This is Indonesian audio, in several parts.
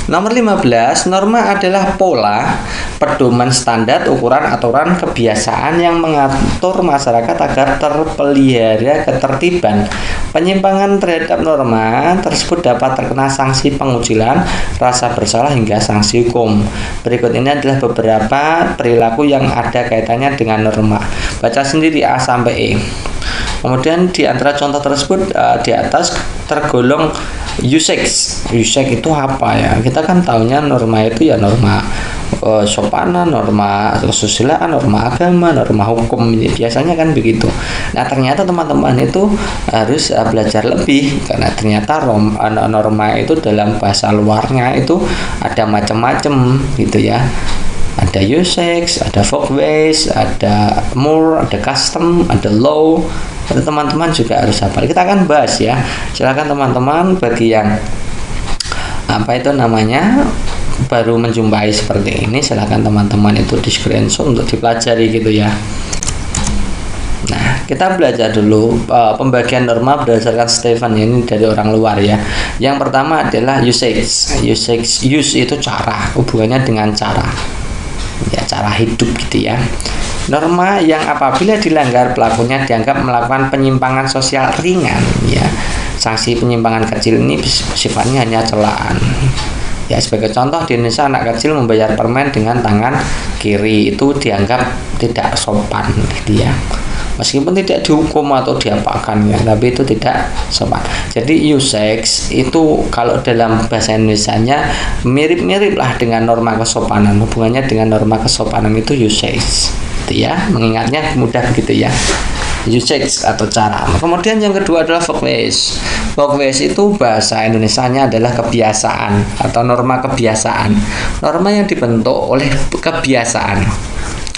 Nomor 15, norma adalah pola, pedoman standar, ukuran, aturan, kebiasaan yang mengatur masyarakat agar terpelihara ketertiban. Penyimpangan terhadap norma tersebut dapat terkena sanksi pengucilan, rasa bersalah hingga sanksi hukum. Berikut ini adalah beberapa perilaku yang ada kaitannya dengan norma. Baca sendiri A sampai E. Kemudian di antara contoh tersebut di atas tergolong usage. Usage itu apa ya? Kita kan tahunya norma itu ya norma sopanan, norma kesusilaan, norma agama, norma hukum. Biasanya kan begitu. Nah, ternyata teman-teman itu harus belajar lebih karena ternyata norma itu dalam bahasa luarnya itu ada macam-macam gitu ya. Ada usage, ada folkways, ada more, ada custom, ada law. Teman-teman juga harus hafal. Kita akan bahas ya. Silakan teman-teman bagi yang baru menjumpai seperti ini, silakan teman-teman itu di screenshot untuk dipelajari gitu ya. Nah, kita belajar dulu pembagian norma berdasarkan Stephen, ini dari orang luar ya. Yang pertama adalah usage. Use itu cara, hubungannya dengan cara. Ya, cara hidup gitu ya. Norma yang apabila dilanggar pelakunya dianggap melakukan penyimpangan sosial ringan ya. Sanksi penyimpangan kecil ini sifatnya hanya celaan. Ya, sebagai contoh di Indonesia anak kecil membayar permen dengan tangan kiri itu dianggap tidak sopan gitu ya. Meskipun tidak dihukum atau diapakan ya, tapi itu tidak sopan. Jadi usage itu kalau dalam bahasa Indonesianya mirip-mirip lah dengan norma kesopanan. Hubungannya dengan norma kesopanan itu usage gitu ya. Mengingatnya mudah begitu ya. Usage atau cara. Kemudian yang kedua adalah folkways. Folkways itu bahasa Indonesianya adalah kebiasaan atau norma kebiasaan. Norma yang dibentuk oleh kebiasaan.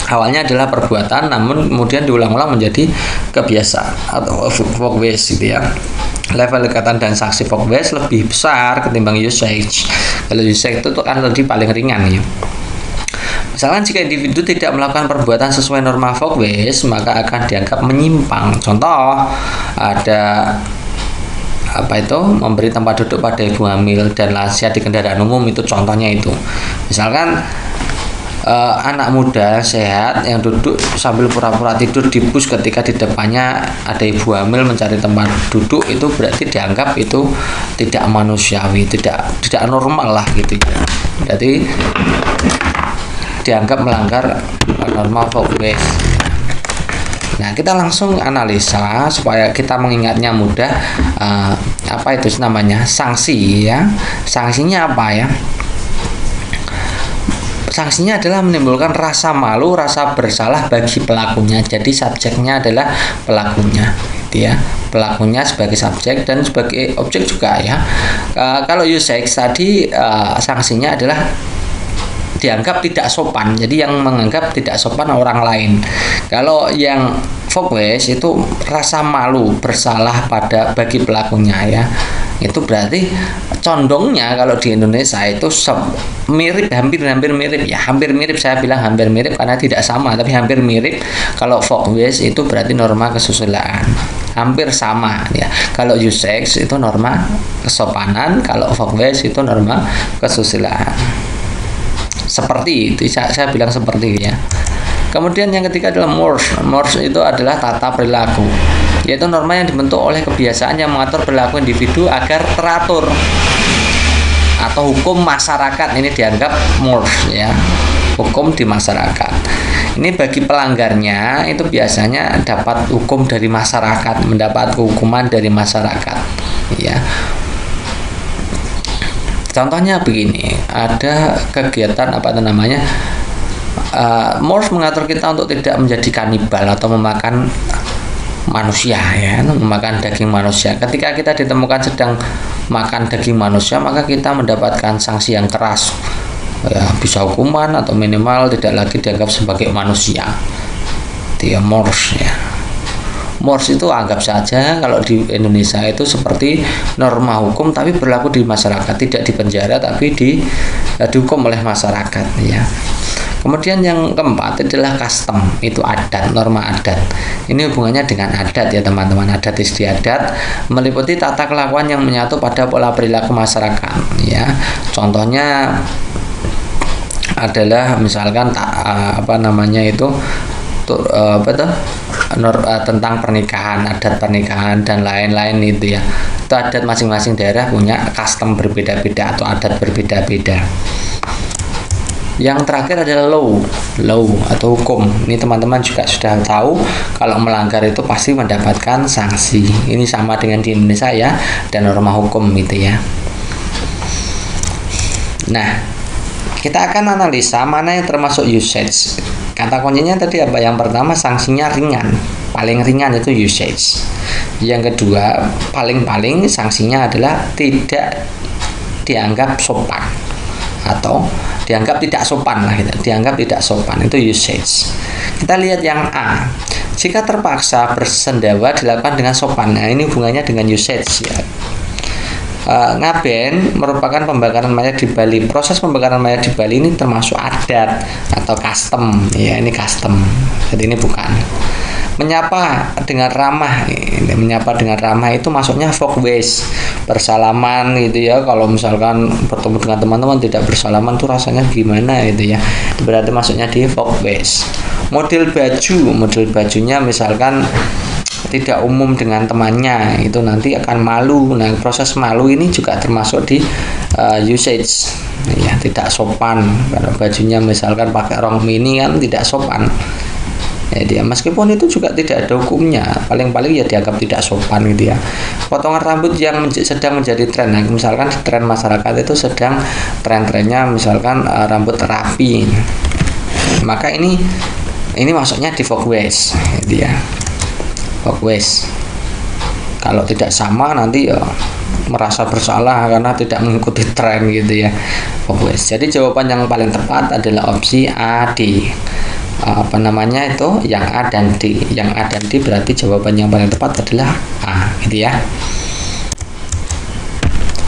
Awalnya adalah perbuatan, namun kemudian diulang-ulang menjadi kebiasaan atau folkways gitu ya. Level dekatan dan sanksi folkways lebih besar ketimbang usage. Kalau usage itu kan tadi paling ringan ya. Misalkan jika individu tidak melakukan perbuatan sesuai norma folkways, maka akan dianggap menyimpang. Contoh, ada memberi tempat duduk pada ibu hamil dan lansia di kendaraan umum, itu contohnya itu. Misalkan anak muda sehat yang duduk sambil pura-pura tidur di bus ketika di depannya ada ibu hamil mencari tempat duduk, itu berarti dianggap itu tidak manusiawi, tidak normal lah gitu ya. Berarti dianggap melanggar norma folkways. Nah, kita langsung analisa supaya kita mengingatnya mudah. Apa itu namanya? Sanksi ya. Sanksinya apa ya? Sanksinya adalah menimbulkan rasa malu, rasa bersalah bagi pelakunya. Jadi subjeknya adalah pelakunya, gitu ya. Pelakunya sebagai subjek dan sebagai objek juga ya. Kalau usage tadi sanksinya adalah dianggap tidak sopan. Jadi yang menganggap tidak sopan orang lain. Kalau yang folkways itu rasa malu, bersalah bagi pelakunya ya. Itu berarti condongnya kalau di Indonesia itu hampir mirip ya. Hampir mirip, saya bilang hampir mirip karena tidak sama, tapi hampir mirip. Kalau folkways itu berarti norma kesusilaan. Hampir sama ya. Kalau usage itu norma kesopanan, kalau folkways itu norma kesusilaan. Seperti itu, saya bilang seperti itu ya. Kemudian yang ketiga adalah mores. Mores itu adalah tata perilaku, yaitu norma yang dibentuk oleh kebiasaan yang mengatur perilaku individu agar teratur, atau hukum masyarakat. Ini dianggap mores ya, hukum di masyarakat. Ini bagi pelanggarnya itu biasanya dapat hukum dari masyarakat, mendapat hukuman dari masyarakat ya. Contohnya begini, ada kegiatan mores mengatur kita untuk tidak menjadi kanibal atau memakan manusia ya, memakan daging manusia. Ketika kita ditemukan sedang makan daging manusia, maka kita mendapatkan sanksi yang keras ya, bisa hukuman atau minimal tidak lagi dianggap sebagai manusia. Dia mores ya. Mores itu anggap saja kalau di Indonesia itu seperti norma hukum tapi berlaku di masyarakat, tidak di penjara tapi dihukum oleh masyarakat ya. Kemudian yang keempat adalah custom, itu adat, norma adat. Ini hubungannya dengan adat ya teman-teman. Adat istiadat meliputi tata kelakuan yang menyatu pada pola perilaku masyarakat ya. Contohnya adalah misalkan tentang pernikahan, adat pernikahan dan lain-lain itu ya. Itu adat masing-masing daerah punya custom berbeda-beda atau adat berbeda-beda. Yang terakhir adalah law atau hukum. Ini teman-teman juga sudah tahu kalau melanggar itu pasti mendapatkan sanksi. Ini sama dengan di Indonesia ya, dan norma hukum itu ya. Nah, kita akan analisa mana yang termasuk usage. Kata kuncinya tadi apa? Yang pertama sanksinya ringan, paling ringan itu usage. Yang kedua paling sanksinya adalah tidak dianggap sopan atau dianggap tidak sopan lah gitu. Dianggap tidak sopan itu usage. Kita lihat yang A. Jika terpaksa bersendawa dilakukan dengan sopan. Nah, ini hubungannya dengan usage ya. Ngaben merupakan pembakaran mayat di Bali. Proses pembakaran mayat di Bali ini termasuk adat atau custom ya, ini custom. Jadi ini bukan. Menyapa dengan ramah. Menyapa dengan ramah itu masuknya folk ways, bersalaman gitu ya. Kalau misalkan bertemu dengan teman-teman tidak bersalaman tuh rasanya gimana gitu ya. Berarti masuknya di folk ways. Model bajunya misalkan tidak umum dengan temannya, itu nanti akan malu. Nah, proses malu ini juga termasuk di usage ya, tidak sopan. Kalau bajunya misalkan pakai rok mini kan tidak sopan ya dia, meskipun itu juga tidak ada hukumnya, paling-paling ya dianggap tidak sopan gitu ya. Potongan rambut yang sedang menjadi tren. Nah, misalkan tren masyarakat itu sedang tren-trennya misalkan rambut rapi, maka ini masuknya di folk ways gitu ya. Ways. Kalau tidak sama nanti ya merasa bersalah karena tidak mengikuti tren gitu ya. Ways. Jadi jawaban yang paling tepat adalah opsi A, D. Yang A dan D. Yang A dan D berarti jawaban yang paling tepat adalah A gitu ya.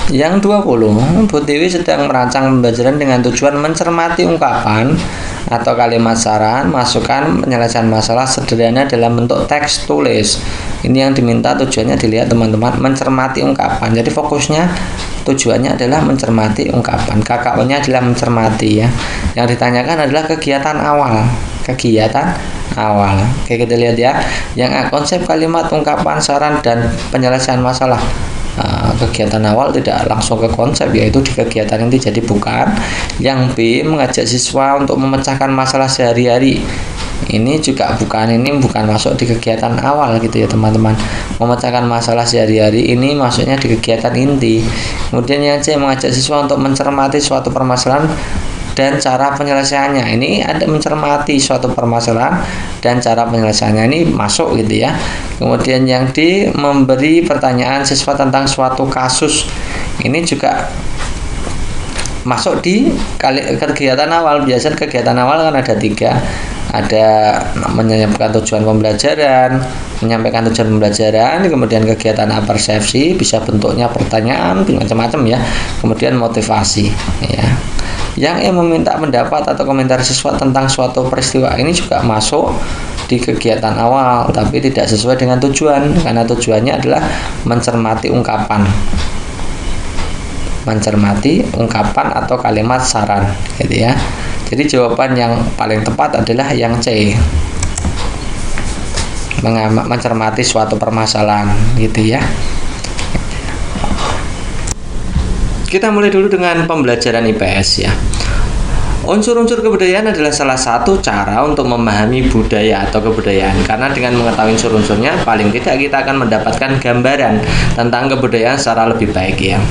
Yang 20, Bu Dewi sedang merancang pembelajaran dengan tujuan mencermati ungkapan atau kalimat saran, masukan, penyelesaian masalah sederhana dalam bentuk teks tulis. Ini yang diminta, tujuannya dilihat teman-teman, mencermati ungkapan. Jadi fokusnya tujuannya adalah mencermati ungkapan. KKO-nya adalah mencermati ya. Yang ditanyakan adalah kegiatan awal. Oke, kita lihat ya. Yang A, konsep kalimat, ungkapan, saran dan penyelesaian masalah. Kegiatan awal tidak langsung ke konsep, yaitu di kegiatan inti, jadi bukan. Yang B, mengajak siswa untuk memecahkan masalah sehari-hari. Ini juga bukan, ini bukan masuk di kegiatan awal gitu ya teman-teman. Memecahkan masalah sehari-hari ini masuknya di kegiatan inti. Kemudian yang C, mengajak siswa untuk mencermati suatu permasalahan dan cara penyelesaiannya. Ini ada mencermati suatu permasalahan dan cara penyelesaiannya, ini masuk gitu ya. Kemudian yang D, memberi pertanyaan siswa tentang suatu kasus. Ini juga masuk di kegiatan awal. Biasanya kegiatan awal kan ada 3. Ada menyampaikan tujuan pembelajaran, kemudian kegiatan persepsi, bisa bentuknya pertanyaan, macam-macam ya. Kemudian motivasi ya. Yang E, meminta pendapat atau komentar siswa tentang suatu peristiwa. Ini juga masuk di kegiatan awal, tapi tidak sesuai dengan tujuan, karena tujuannya adalah mencermati ungkapan atau kalimat saran gitu ya. Jadi jawaban yang paling tepat adalah yang C, mencermati suatu permasalahan gitu ya. Kita mulai dulu dengan pembelajaran IPS ya. Unsur-unsur kebudayaan adalah salah satu cara untuk memahami budaya atau kebudayaan, karena dengan mengetahui unsur-unsurnya paling tidak kita akan mendapatkan gambaran tentang kebudayaan secara lebih baik ya.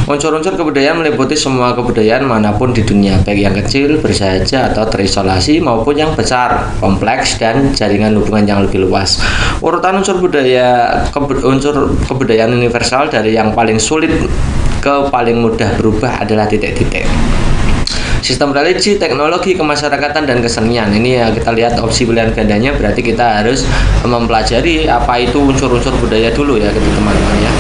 Unsur-unsur kebudayaan meliputi semua kebudayaan manapun di dunia, baik yang kecil, bersahaja atau terisolasi, maupun yang besar, kompleks, dan jaringan hubungan yang lebih luas. Urutan unsur kebudayaan universal dari yang paling sulit ke paling mudah berubah adalah titik-titik. Sistem religi, teknologi, kemasyarakatan, dan kesenian. Ini ya kita lihat opsi pilihan gandanya, berarti kita harus mempelajari apa itu unsur-unsur budaya dulu ya teman-teman ya.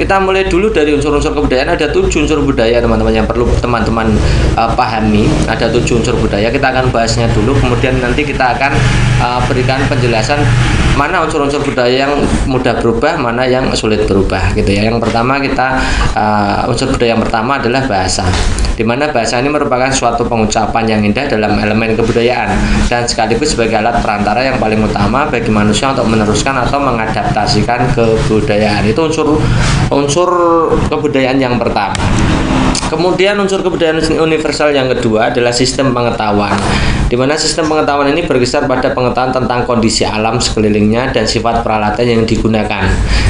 Kita mulai dulu dari unsur-unsur kebudayaan. Ada 7 unsur budaya teman-teman yang perlu teman-teman pahami. Ada 7 unsur budaya. Kita akan bahasnya dulu, kemudian nanti kita akan berikan penjelasan mana unsur-unsur budaya yang mudah berubah, mana yang sulit berubah gitu ya. Yang pertama unsur budaya yang pertama adalah bahasa, di mana bahasa ini merupakan suatu pengucapan yang indah dalam elemen kebudayaan dan sekaligus sebagai alat perantara yang paling utama bagi manusia untuk meneruskan atau mengadaptasikan kebudayaan. Itu unsur kebudayaan yang pertama. Kemudian unsur kebudayaan universal yang kedua adalah sistem pengetahuan, di mana sistem pengetahuan ini berkisar pada pengetahuan tentang kondisi alam sekelilingnya dan sifat peralatan yang digunakan.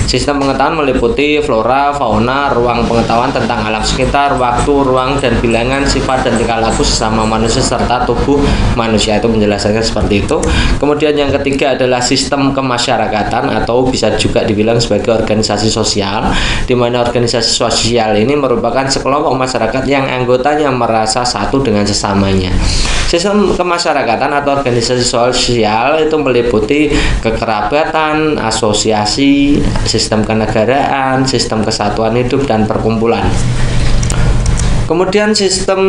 Sistem pengetahuan meliputi flora, fauna, ruang pengetahuan tentang alam sekitar, waktu, ruang, dan bilangan, sifat dan tingkah laku sesama manusia serta tubuh manusia. Itu menjelaskannya seperti itu. Kemudian yang ketiga adalah sistem kemasyarakatan atau bisa juga dibilang sebagai organisasi sosial, di mana organisasi sosial ini merupakan sekelompok masyarakat yang anggotanya merasa satu dengan sesamanya. Sistem kemasyarakatan atau organisasi sosial itu meliputi kekerabatan, asosiasi, sistem kenegaraan, sistem kesatuan hidup, dan perkumpulan. Kemudian sistem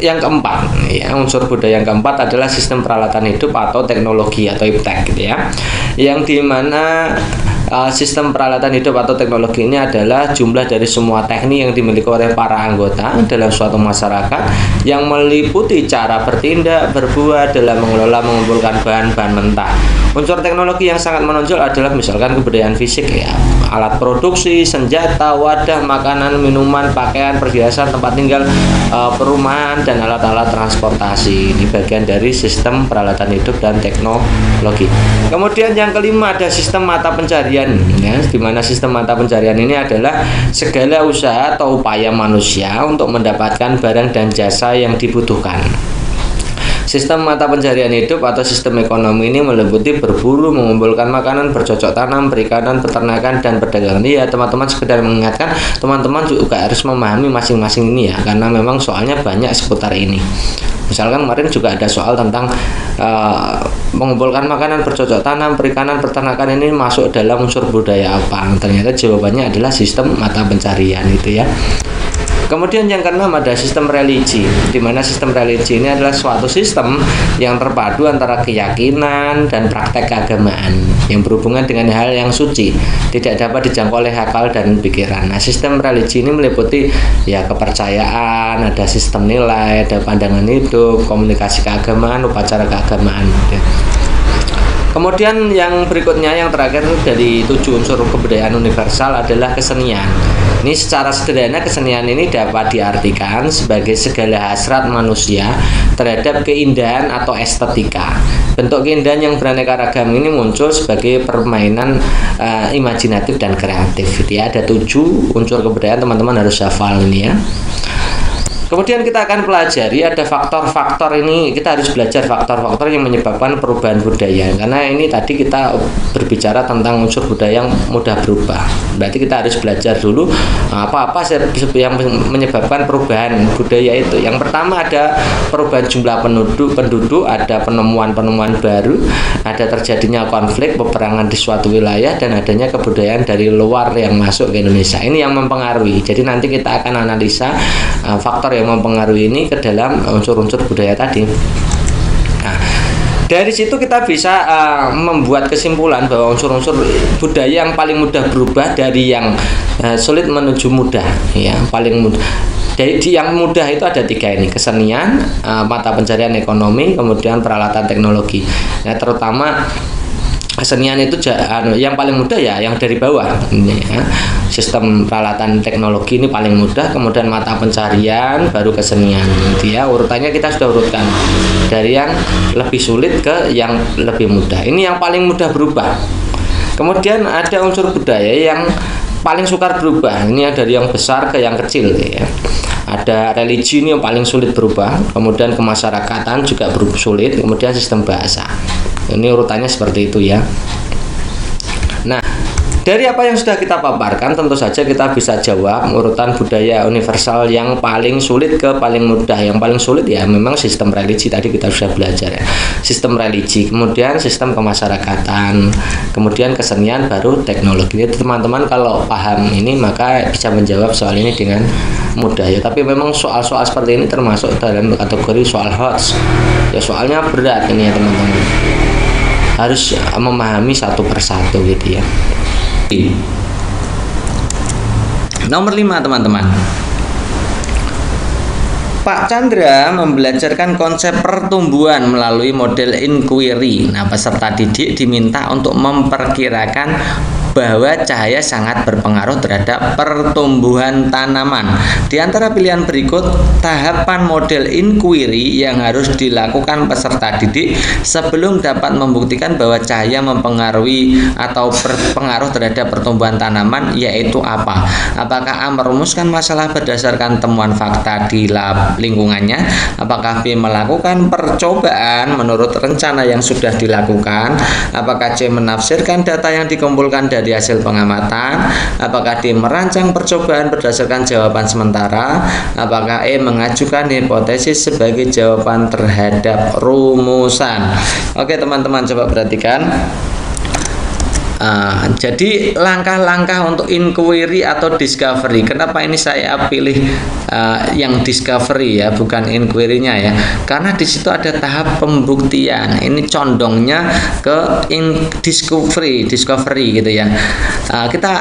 yang keempat, ya, unsur budaya yang keempat adalah sistem peralatan hidup atau teknologi atau iptek gitu ya. Yang dimana sistem peralatan hidup atau teknologi ini adalah jumlah dari semua teknik yang dimiliki oleh para anggota dalam suatu masyarakat yang meliputi cara bertindak, berbuat dalam mengelola, mengumpulkan bahan-bahan mentah. Unsur teknologi yang sangat menonjol adalah misalkan kebudayaan fisik ya, alat produksi, senjata, wadah, makanan, minuman, pakaian, perhiasan, tempat tinggal, perumahan, dan alat-alat transportasi. Ini bagian dari sistem peralatan hidup dan teknologi. Kemudian yang kelima ada sistem mata pencarian ya, di mana sistem mata pencarian ini adalah segala usaha atau upaya manusia untuk mendapatkan barang dan jasa yang dibutuhkan. Sistem mata pencarian hidup atau sistem ekonomi ini meliputi berburu, mengumpulkan makanan, bercocok tanam, perikanan, peternakan, dan perdagangan. Ya, teman-teman sekedar mengingatkan, teman-teman juga harus memahami masing-masing ini ya, karena memang soalnya banyak seputar ini. Misalkan kemarin juga ada soal tentang mengumpulkan makanan, bercocok tanam, perikanan, peternakan ini masuk dalam unsur budaya apa? Ternyata jawabannya adalah sistem mata pencarian itu ya. Kemudian yang keenam ada sistem religi, di mana sistem religi ini adalah suatu sistem yang terpadu antara keyakinan dan praktek keagamaan yang berhubungan dengan hal yang suci, tidak dapat dijangkau oleh akal dan pikiran. Nah, sistem religi ini meliputi ya kepercayaan, ada sistem nilai, ada pandangan hidup, komunikasi keagamaan, upacara keagamaan. Kemudian yang berikutnya, yang terakhir dari 7 unsur kebudayaan universal adalah kesenian. Ini secara sederhana kesenian ini dapat diartikan sebagai segala hasrat manusia terhadap keindahan atau estetika. Bentuk keindahan yang beraneka ragam ini muncul sebagai permainan imajinatif dan kreatif. Ya, ada 7 unsur kebudayaan, teman-teman harus hafal ini ya. Kemudian kita akan pelajari ada faktor-faktor ini, kita harus belajar faktor-faktor yang menyebabkan perubahan budaya. Karena ini tadi kita berbicara tentang unsur budaya yang mudah berubah. Berarti kita harus belajar dulu apa-apa yang menyebabkan perubahan budaya itu. Yang pertama ada perubahan jumlah penduduk, ada penemuan-penemuan baru, ada terjadinya konflik, peperangan di suatu wilayah, dan adanya kebudayaan dari luar yang masuk ke Indonesia. Ini yang mempengaruhi. Jadi nanti kita akan analisa faktor yang mempengaruhi ini ke dalam unsur-unsur budaya tadi. Nah, dari situ kita bisa membuat kesimpulan bahwa unsur-unsur budaya yang paling mudah berubah dari yang sulit menuju mudah, ya, paling mudah. Dari yang mudah itu ada 3 ini: kesenian, mata pencarian ekonomi, kemudian peralatan teknologi. Nah, terutama kesenian itu yang paling mudah ya yang dari bawah ini ya. Sistem peralatan teknologi ini paling mudah, kemudian mata pencarian, baru kesenian gitu ya. Urutannya kita sudah urutkan dari yang lebih sulit ke yang lebih mudah. Ini yang paling mudah berubah. Kemudian ada unsur budaya yang paling sukar berubah. Ini dari yang besar ke yang kecil ya. Ada religi ini yang paling sulit berubah, kemudian kemasyarakatan juga sulit, kemudian sistem bahasa. Ini urutannya seperti itu ya. Nah, Dari apa yang sudah kita paparkan, tentu saja kita bisa jawab urutan budaya universal yang paling sulit ke paling mudah. Yang paling sulit ya memang sistem religi, tadi kita sudah belajar ya. Sistem religi, kemudian sistem kemasyarakatan, kemudian kesenian, baru teknologi. Jadi teman-teman kalau paham ini maka bisa menjawab soal ini dengan mudah ya. Tapi memang soal-soal seperti ini termasuk dalam kategori soal HOTS. Ya soalnya berat ini ya teman-teman. Harus memahami satu persatu gitu ya. Nomor 5 teman-teman. Pak Chandra membelajarkan konsep pertumbuhan melalui model inquiry. Nah, peserta didik diminta untuk memperkirakan bahwa cahaya sangat berpengaruh terhadap pertumbuhan tanaman. Di antara pilihan berikut, tahapan model inquiry yang harus dilakukan peserta didik sebelum dapat membuktikan bahwa cahaya mempengaruhi atau berpengaruh terhadap pertumbuhan tanaman yaitu apa? Apakah A merumuskan masalah berdasarkan temuan fakta di lingkungannya? Apakah B melakukan percobaan menurut rencana yang sudah dilakukan? Apakah C menafsirkan data yang dikumpulkan dari hasil pengamatan? Apakah D merancang percobaan berdasarkan jawaban sementara? Apakah E mengajukan hipotesis sebagai jawaban terhadap rumusan? Oke teman-teman, coba perhatikan. Jadi langkah-langkah untuk inquiry atau discovery. Kenapa ini saya pilih yang discovery ya, bukan inquiry-nya ya? Karena di situ ada tahap pembuktian. Ini condongnya ke discovery gitu ya. Kita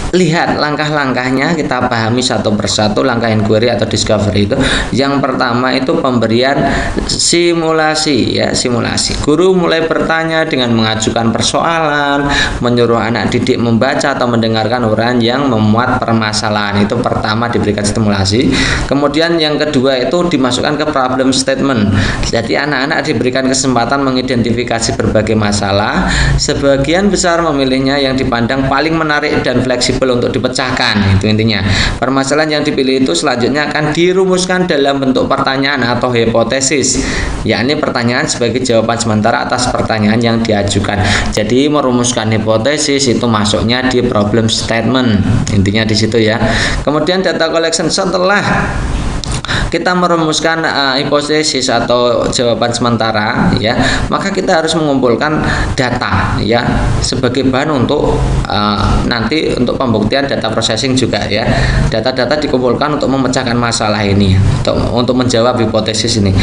lihat langkah-langkahnya, kita pahami satu persatu langkah inquiry atau discovery itu. Yang pertama itu pemberian simulasi ya, simulasi. Guru mulai bertanya dengan mengajukan persoalan, menyuruh anak didik membaca atau mendengarkan uraian yang memuat permasalahan. Itu pertama diberikan stimulasi. Kemudian yang kedua itu dimasukkan ke problem statement. Jadi anak-anak diberikan kesempatan mengidentifikasi berbagai masalah. Sebagian besar memilihnya yang dipandang paling menarik dan fleksibel untuk dipecahkan. Itu intinya. Permasalahan yang dipilih itu selanjutnya akan dirumuskan dalam bentuk pertanyaan atau hipotesis, yakni pertanyaan sebagai jawaban sementara atas pertanyaan yang diajukan. Jadi merumuskan hipotesis itu masuknya di problem statement. Intinya di situ ya. Kemudian data collection, setelah kita merumuskan hipotesis atau jawaban sementara ya, maka kita harus mengumpulkan data ya sebagai bahan untuk nanti untuk pembuktian data processing juga ya. Data-data dikumpulkan untuk memecahkan masalah ini, untuk menjawab hipotesis ini.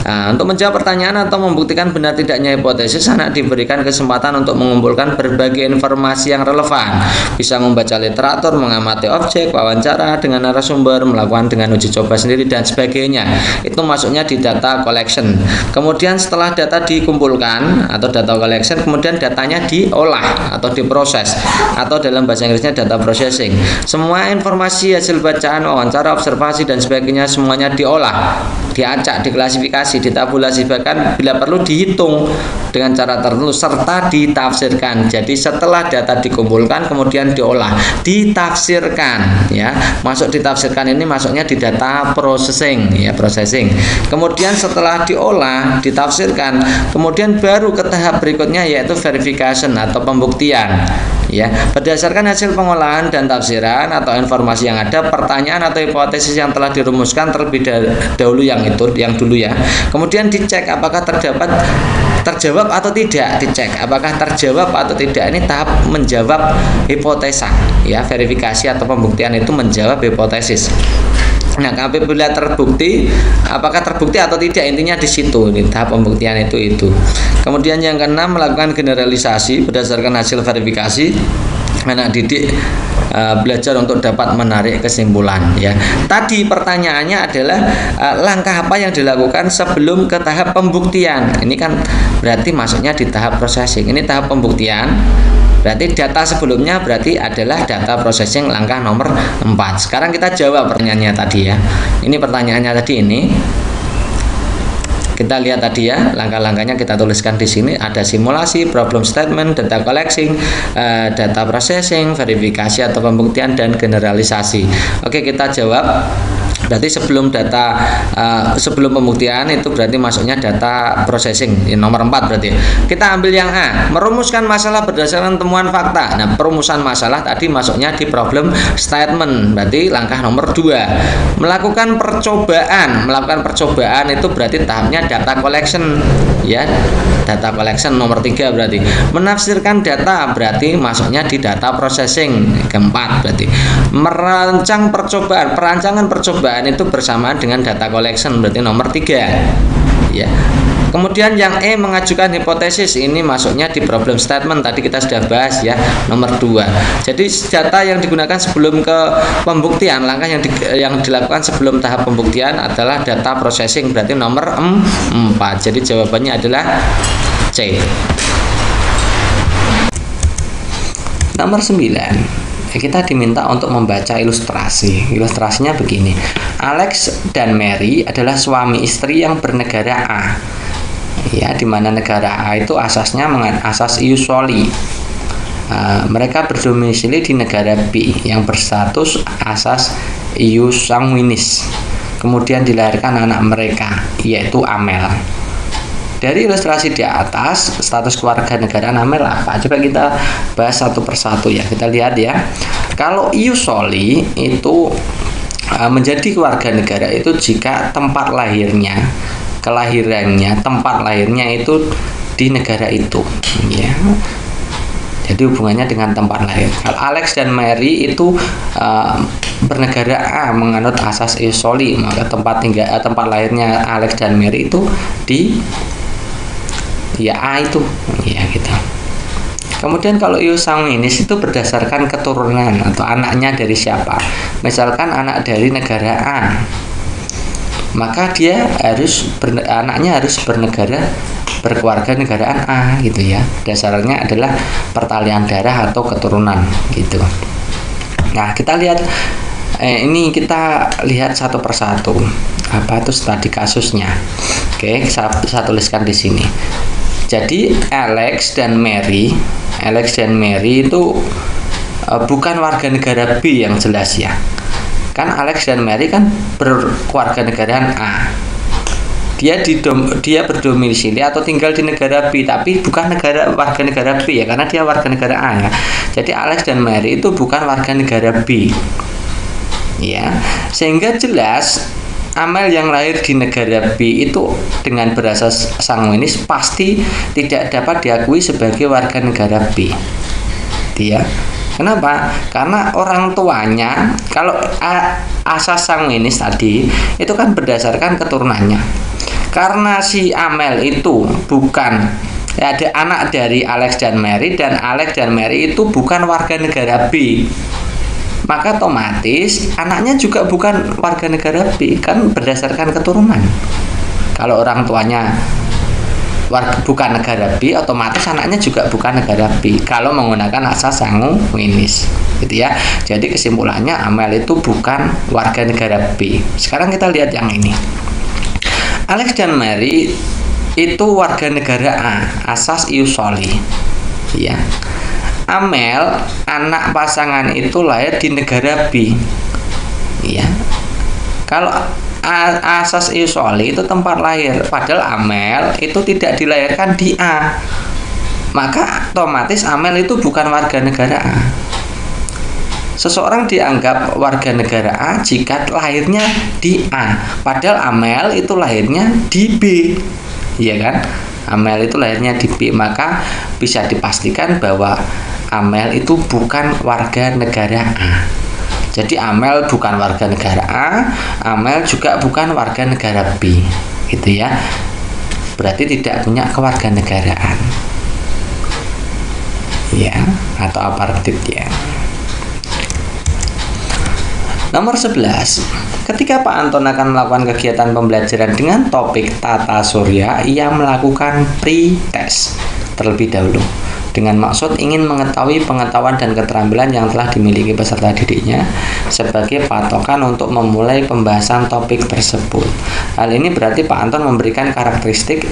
Untuk menjawab pertanyaan atau membuktikan benar tidaknya hipotesis, anak diberikan kesempatan untuk mengumpulkan berbagai informasi yang relevan, bisa membaca literatur, mengamati objek, wawancara dengan narasumber, melakukan dengan uji coba sendiri dan sebagainya. Itu masuknya di data collection. Kemudian setelah data dikumpulkan atau data collection, kemudian datanya diolah atau diproses, atau dalam bahasa Inggrisnya data processing. Semua informasi hasil bacaan, wawancara, observasi dan sebagainya semuanya diolah, diacak, diklasifikasi, ditabulasi, bahkan bila perlu dihitung dengan cara tertentu serta ditafsirkan. Jadi setelah data dikumpulkan kemudian diolah, ditafsirkan ya. Masuk ditafsirkan ini masuknya di data processing ya, processing. Kemudian setelah diolah, ditafsirkan, kemudian baru ke tahap berikutnya yaitu verification atau pembuktian. Ya, berdasarkan hasil pengolahan dan tafsiran atau informasi yang ada, pertanyaan atau hipotesis yang telah dirumuskan terlebih dahulu yang dulu ya. Kemudian dicek apakah terjawab atau tidak, dicek apakah terjawab atau tidak. Ini tahap menjawab hipotesa ya, verifikasi atau pembuktian itu menjawab hipotesis. Nah, apabila terbukti, apakah terbukti atau tidak, intinya di situ. Ini tahap pembuktian itu. Kemudian yang keenam, melakukan generalisasi berdasarkan hasil verifikasi. Anak didik belajar untuk dapat menarik kesimpulan ya. Tadi pertanyaannya adalah langkah apa yang dilakukan sebelum ke tahap pembuktian. Ini kan berarti masuknya di tahap processing. Ini tahap pembuktian. Berarti data sebelumnya berarti adalah data processing langkah nomor 4. Sekarang kita jawab pertanyaannya tadi ya. Ini pertanyaannya tadi ini. Kita lihat tadi ya, langkah-langkahnya kita tuliskan di sini. Ada simulasi, problem statement, data collecting, data processing, verifikasi atau pembuktian dan generalisasi. Oke, kita jawab. Berarti sebelum pembuktian itu berarti masuknya data processing. Nomor 4 berarti. Kita ambil yang A, merumuskan masalah berdasarkan temuan fakta. Nah, perumusan masalah tadi masuknya di problem statement. Berarti langkah nomor 2. Melakukan percobaan. Melakukan percobaan itu berarti tahapnya data collection, ya. Data collection nomor 3 berarti. Menafsirkan data berarti masuknya di data processing. Keempat berarti. Merancang percobaan. Perancangan percobaan itu bersamaan dengan data collection, berarti nomor 3, ya. Kemudian yang E, mengajukan hipotesis, ini masuknya di problem statement, tadi kita sudah bahas, ya, nomor 2. Jadi data yang digunakan sebelum ke pembuktian, langkah yang dilakukan sebelum tahap pembuktian adalah data processing, berarti nomor 4. Jadi jawabannya adalah C. Nomor 9. Kita diminta untuk membaca ilustrasi. Ilustrasinya begini. Alex dan Mary adalah suami istri yang bernegara A. Ya, di mana negara A itu asasnya asas ius soli. Mereka berdomisili di negara B yang berstatus asas ius sanguinis. Kemudian dilahirkan anak mereka, yaitu Amel. Dari ilustrasi di atas, status keluarga negaraan Amel apa? Coba kita bahas satu persatu, ya. Kita lihat, ya. Kalau ius soli itu menjadi keluarga negara itu jika tempat lahirnya, tempat lahirnya itu di negara itu, ya. Jadi hubungannya dengan tempat lahir. Kalau Alex dan Mary itu bernegara A, menganut asas ius soli, maka tempat lahirnya Alex dan Mary itu di, ya, A itu, ya, gitu. Kemudian kalau ius sanguinis itu berdasarkan keturunan atau anaknya dari siapa. Misalkan anak dari negara A, maka dia anaknya harus berkeluarga negaraan A, gitu, ya. Dasarnya adalah pertalian darah atau keturunan, gitu. Nah, kita lihat ini kita lihat satu persatu. Apa itu studi kasusnya? Oke, saya tuliskan di sini. Jadi Alex dan Mary itu bukan warga negara B yang jelas, ya. Kan Alex dan Mary kan berkeluarga negaraan A. Dia berdomisili atau tinggal di negara B, tapi bukan warga negara B, ya, karena dia warga negara A, ya. Jadi Alex dan Mary itu bukan warga negara B, ya. Sehingga jelas Amel yang lahir di negara B itu dengan berasas sanguinis pasti tidak dapat diakui sebagai warga negara B, ya. Kenapa? Karena orang tuanya, kalau asas sanguinis tadi itu kan berdasarkan keturunannya. Karena si Amel itu bukan, ya, ada anak dari Alex dan Mary, dan Alex dan Mary itu bukan warga negara B, maka otomatis anaknya juga bukan warga negara B, kan berdasarkan keturunan. Kalau orang tuanya bukan negara B, otomatis anaknya juga bukan negara B kalau menggunakan asas sanguinis, gitu, ya. Jadi kesimpulannya Amel itu bukan warga negara B. Sekarang kita lihat yang ini. Alex dan Mary itu warga negara A, asas ius soli, ya. Amel, anak pasangan itu lahir di negara B, ya. Kalau asas ius soli itu tempat lahir, padahal Amel itu tidak dilahirkan di A, maka otomatis Amel itu bukan warga negara A. Seseorang dianggap warga negara A jika lahirnya di A, padahal Amel itu lahirnya di B, ya kan? Amel itu lahirnya di B, maka bisa dipastikan bahwa Amel itu bukan warga negara A. Jadi Amel bukan warga negara A, Amel juga bukan warga negara B, gitu, ya. Berarti tidak punya kewarganegaraan, ya, atau apartheid, ya. Nomor 11. Ketika Pak Anton akan melakukan kegiatan pembelajaran dengan topik tata surya, ia melakukan pre-test terlebih dahulu dengan maksud ingin mengetahui pengetahuan dan keterampilan yang telah dimiliki peserta didiknya sebagai patokan untuk memulai pembahasan topik tersebut. Hal ini berarti Pak Anton memberikan karakteristik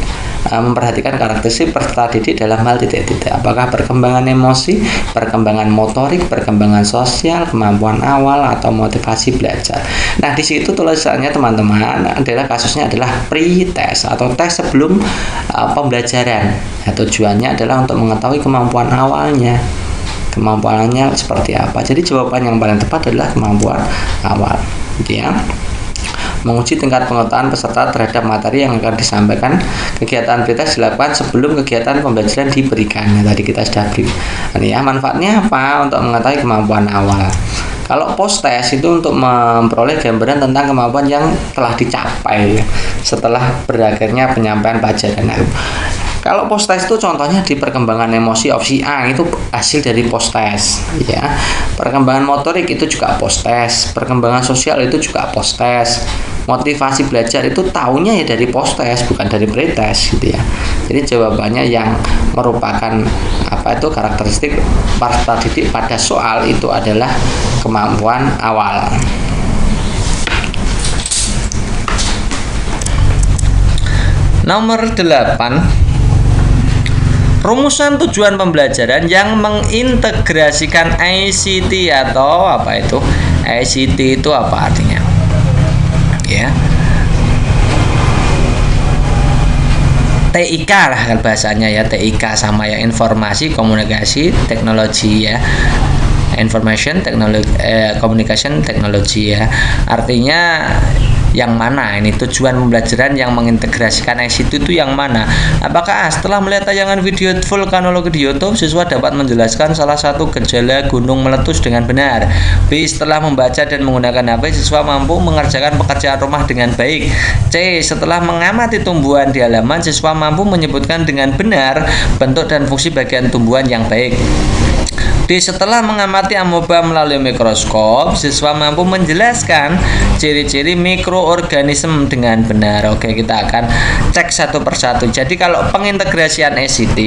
memperhatikan karakteristik peserta didik dalam hal titik-titik. Apakah perkembangan emosi, perkembangan motorik, perkembangan sosial, kemampuan awal, atau motivasi belajar. Nah, di situ tulisannya teman-teman adalah kasusnya adalah pre-test atau tes sebelum pembelajaran. Nah, tujuannya adalah untuk mengetahui kemampuan awalnya. Kemampuannya seperti apa. Jadi jawaban yang paling tepat adalah kemampuan awal, gitu ya. Menguji tingkat pengetahuan peserta terhadap materi yang akan disampaikan. Kegiatan pretest dilakukan sebelum kegiatan pembelajaran diberikan. Nah, tadi kita sudah beri. Ini ya, manfaatnya apa? Untuk mengetahui kemampuan awal. Kalau post test itu untuk memperoleh gambaran tentang kemampuan yang telah dicapai setelah berakhirnya penyampaian pelajaran. Kalau post test itu contohnya di perkembangan emosi opsi A itu hasil dari post test, ya. Perkembangan motorik itu juga post test, perkembangan sosial itu juga post test. Motivasi belajar itu tahunya ya dari post test, bukan dari pre-test, gitu ya. Jadi jawabannya yang merupakan karakteristik peserta didik pada soal itu adalah kemampuan awal. Nomor 8, rumusan tujuan pembelajaran yang mengintegrasikan ICT atau apa itu? ICT itu apa artinya? Ya. TIK lah bahasanya ya, TIK sama ya, informasi, komunikasi, teknologi ya. Information technology, communication technology ya. Artinya yang mana ini tujuan pembelajaran yang mengintegrasikan ICT itu yang mana? Apakah setelah melihat tayangan video vulkanologi di YouTube, siswa dapat menjelaskan salah satu gejala gunung meletus dengan benar? B. Setelah membaca dan menggunakan HP, siswa mampu mengerjakan pekerjaan rumah dengan baik. C. Setelah mengamati tumbuhan di halaman, siswa mampu menyebutkan dengan benar bentuk dan fungsi bagian tumbuhan yang baik. D. Setelah mengamati amoeba melalui mikroskop, siswa mampu menjelaskan ciri-ciri mikroorganisme dengan benar. Oke, kita akan cek satu persatu. Jadi kalau pengintegrasian ICT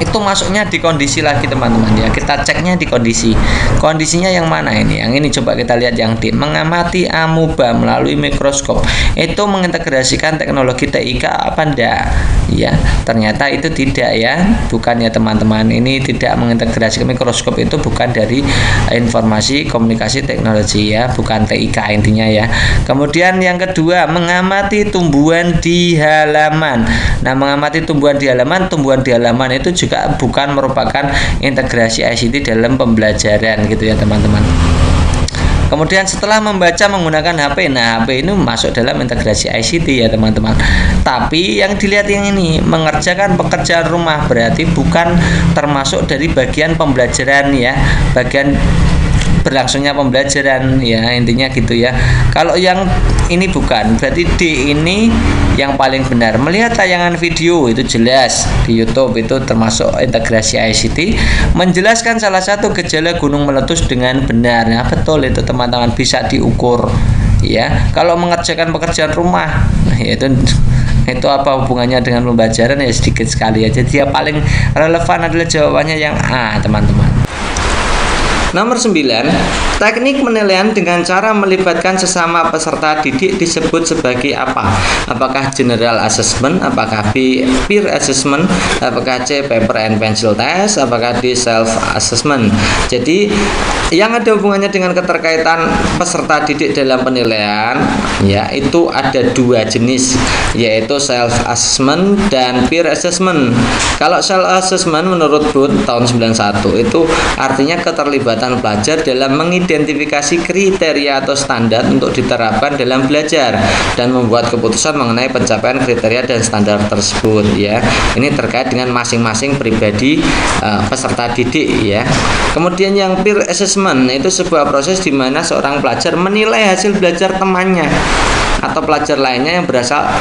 itu masuknya di kondisi lagi teman-teman ya, kita ceknya di kondisinya yang mana ini, yang ini coba kita lihat yang D, mengamati amoeba melalui mikroskop, itu mengintegrasikan teknologi TIK apa enggak ya? Ternyata itu tidak ya, bukan ya teman-teman, ini tidak mengintegrasikan. Mikroskop itu bukan dari informasi komunikasi teknologi ya, bukan TIK intinya ya. Kemudian yang kedua, mengamati tumbuhan di halaman. Nah, mengamati tumbuhan di halaman itu juga bukan merupakan integrasi ICT dalam pembelajaran gitu ya teman-teman. Kemudian setelah membaca menggunakan HP, nah HP ini masuk dalam integrasi ICT ya teman-teman. Tapi yang dilihat yang ini, mengerjakan pekerjaan rumah, berarti bukan termasuk dari bagian pembelajaran ya, bagian berlangsungnya pembelajaran ya, intinya gitu ya. Kalau yang ini bukan, berarti D ini yang paling benar. Melihat tayangan video itu jelas di YouTube itu termasuk integrasi ICT, menjelaskan salah satu gejala gunung meletus dengan benar. Nah, betul itu teman-teman, bisa diukur ya. Kalau mengerjakan pekerjaan rumah, itu apa hubungannya dengan pembelajaran ya, sedikit sekali ya. Jadi yang paling relevan adalah jawabannya yang A teman-teman. Nomor 9, teknik penilaian dengan cara melibatkan sesama peserta didik disebut sebagai apa? Apakah general assessment, apakah B peer assessment, apakah C paper and pencil test, apakah D self assessment. Jadi yang ada hubungannya dengan keterkaitan peserta didik dalam penilaian ya, itu ada dua jenis, yaitu self assessment dan peer assessment. Kalau self assessment menurut Booth tahun 91 itu artinya keterlibatan pelajar dalam mengidentifikasi kriteria atau standar untuk diterapkan dalam belajar dan membuat keputusan mengenai pencapaian kriteria dan standar tersebut ya. Ini terkait dengan masing-masing pribadi peserta didik ya. Kemudian yang peer assessment itu sebuah proses di mana seorang pelajar menilai hasil belajar temannya atau pelajar lainnya yang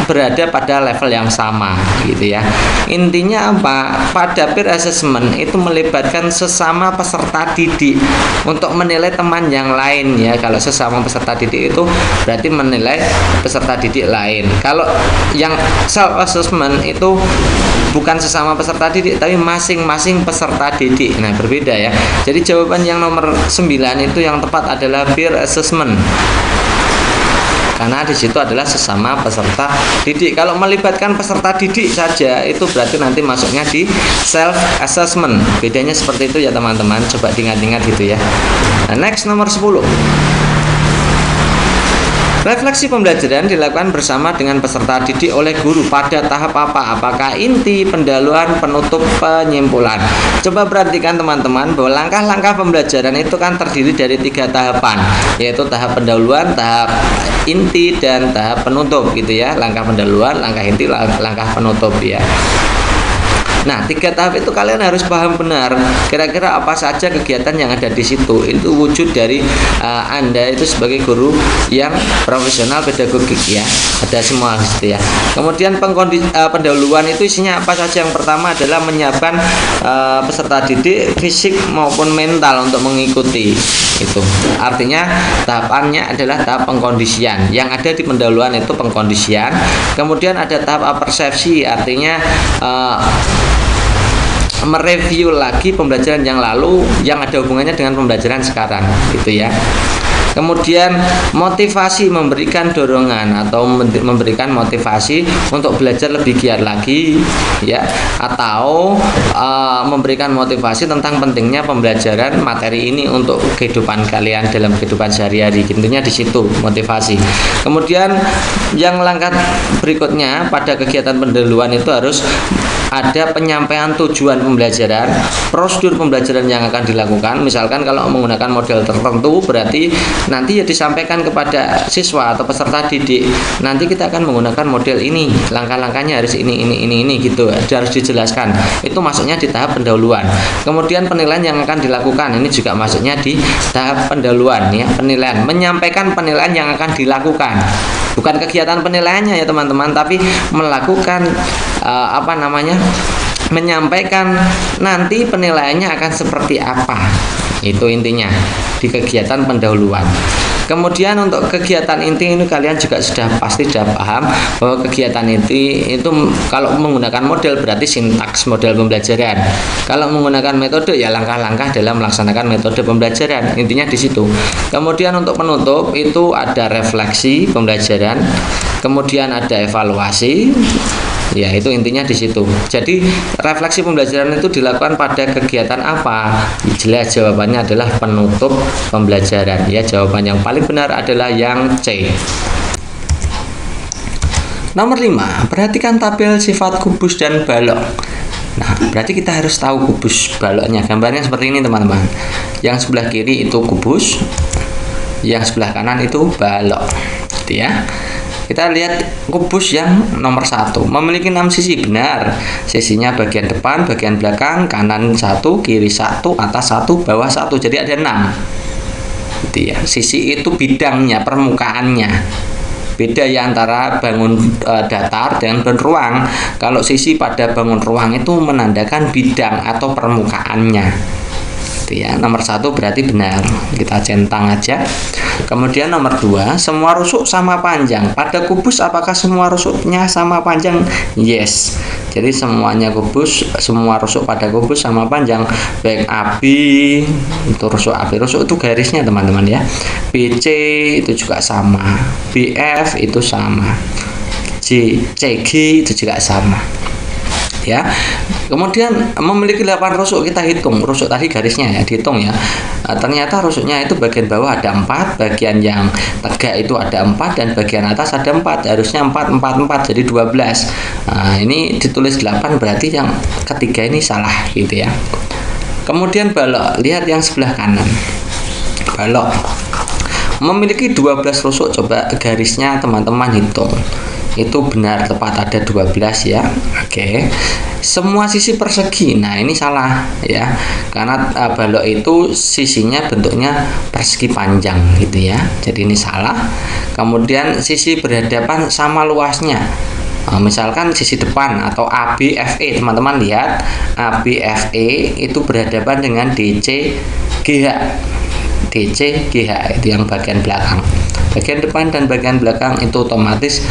berada pada level yang sama gitu ya. Intinya apa? Pada peer assessment itu melibatkan sesama peserta didik untuk menilai teman yang lain ya. Kalau sesama peserta didik itu berarti menilai peserta didik lain. Kalau yang self assessment itu bukan sesama peserta didik tapi masing-masing peserta didik. Nah, berbeda ya. Jadi jawaban yang nomor 9 itu yang tepat adalah peer assessment. karena di situ adalah sesama peserta didik. Kalau melibatkan peserta didik saja itu berarti nanti masuknya di self assessment. Bedanya seperti itu ya teman-teman, coba diingat-ingat gitu ya. Nah, next nomor 10. Refleksi pembelajaran dilakukan bersama dengan peserta didik oleh guru pada tahap apa? Apakah inti, pendahuluan, penutup, penyimpulan? Coba perhatikan teman-teman bahwa langkah-langkah pembelajaran itu kan terdiri dari 3 tahapan, yaitu tahap pendahuluan, tahap inti, dan tahap penutup gitu ya. Langkah pendahuluan, langkah inti, langkah penutup ya. Nah, 3 tahap itu kalian harus paham benar kira-kira apa saja kegiatan yang ada di situ. Itu wujud dari Anda itu sebagai guru yang profesional pedagogik ya. Ada semua gitu ya. Kemudian pendahuluan itu isinya apa saja? Yang pertama adalah menyiapkan peserta didik fisik maupun mental untuk mengikuti. Itu artinya tahapannya adalah tahap pengkondisian. Yang ada di pendahuluan itu pengkondisian. Kemudian ada tahap persepsi, artinya mereview lagi pembelajaran yang lalu yang ada hubungannya dengan pembelajaran sekarang gitu ya. Kemudian motivasi, memberikan dorongan atau memberikan motivasi untuk belajar lebih giat lagi ya, atau memberikan motivasi tentang pentingnya pembelajaran materi ini untuk kehidupan kalian dalam kehidupan sehari-hari. Intinya di situ motivasi. Kemudian yang langkah berikutnya pada kegiatan pendahuluan itu harus ada penyampaian tujuan pembelajaran, prosedur pembelajaran yang akan dilakukan. Misalkan kalau menggunakan model tertentu berarti nanti ya disampaikan kepada siswa atau peserta didik. Nanti kita akan menggunakan model ini, langkah-langkahnya harus ini gitu. Harus dijelaskan. Itu masuknya di tahap pendahuluan. Kemudian penilaian yang akan dilakukan ini juga masuknya di tahap pendahuluan ya, penilaian, menyampaikan penilaian yang akan dilakukan. Bukan kegiatan penilaiannya ya teman-teman, tapi melakukan menyampaikan nanti penilaiannya akan seperti apa. Itu intinya di kegiatan pendahuluan. Kemudian untuk kegiatan inti ini kalian juga pasti sudah paham bahwa kegiatan inti itu kalau menggunakan model berarti sintaks model pembelajaran. Kalau menggunakan metode ya langkah-langkah dalam melaksanakan metode pembelajaran. Intinya di situ. Kemudian untuk penutup itu ada refleksi pembelajaran, kemudian ada evaluasi. Ya, itu intinya di situ. Jadi refleksi pembelajaran itu dilakukan pada kegiatan apa? Jelas jawabannya adalah penutup pembelajaran. Ya, jawaban yang paling benar adalah yang C. Nomor 5, perhatikan tabel sifat kubus dan balok. Nah, berarti kita harus tahu kubus baloknya. Gambarnya seperti ini teman-teman. Yang sebelah kiri itu kubus, yang sebelah kanan itu balok. Gitu ya. Kita lihat kubus yang nomor 1 memiliki 6 sisi, benar. Sisinya bagian depan, bagian belakang, kanan 1, kiri 1, atas 1, bawah 1. Jadi ada 6. Gitu ya. Sisi itu bidangnya, permukaannya. Beda ya antara bangun datar dengan bangun ruang. Kalau sisi pada bangun ruang itu menandakan bidang atau permukaannya. Ya, nomor 1 berarti benar, kita centang aja. Kemudian nomor 2, semua rusuk sama panjang. Pada kubus apakah semua rusuknya sama panjang? Yes. Jadi semuanya kubus, semua rusuk pada kubus sama panjang. Baik AB itu rusuk AB, rusuk itu garisnya teman-teman ya. BC itu juga sama, BF itu sama, CG itu juga sama. Ya. Kemudian memiliki 8 rusuk, kita hitung rusuk tadi garisnya ya, dihitung ya. Ternyata rusuknya itu bagian bawah ada 4, bagian yang tegak itu ada 4, dan bagian atas ada 4. Harusnya 4 jadi 12. Nah, ini ditulis 8 berarti yang ketiga ini salah gitu ya. Kemudian balok, lihat yang sebelah kanan. Balok memiliki 12 rusuk, coba garisnya teman-teman hitung. Itu benar, tepat ada 12 ya. Oke. Semua sisi persegi. Nah, ini salah ya. Karena balok itu sisinya bentuknya persegi panjang gitu ya. Jadi ini salah. Kemudian sisi berhadapan sama luasnya. Misalkan sisi depan atau ABFE, teman-teman lihat ABFE itu berhadapan dengan DCGH. DCGH itu yang bagian belakang. Bagian depan dan bagian belakang itu otomatis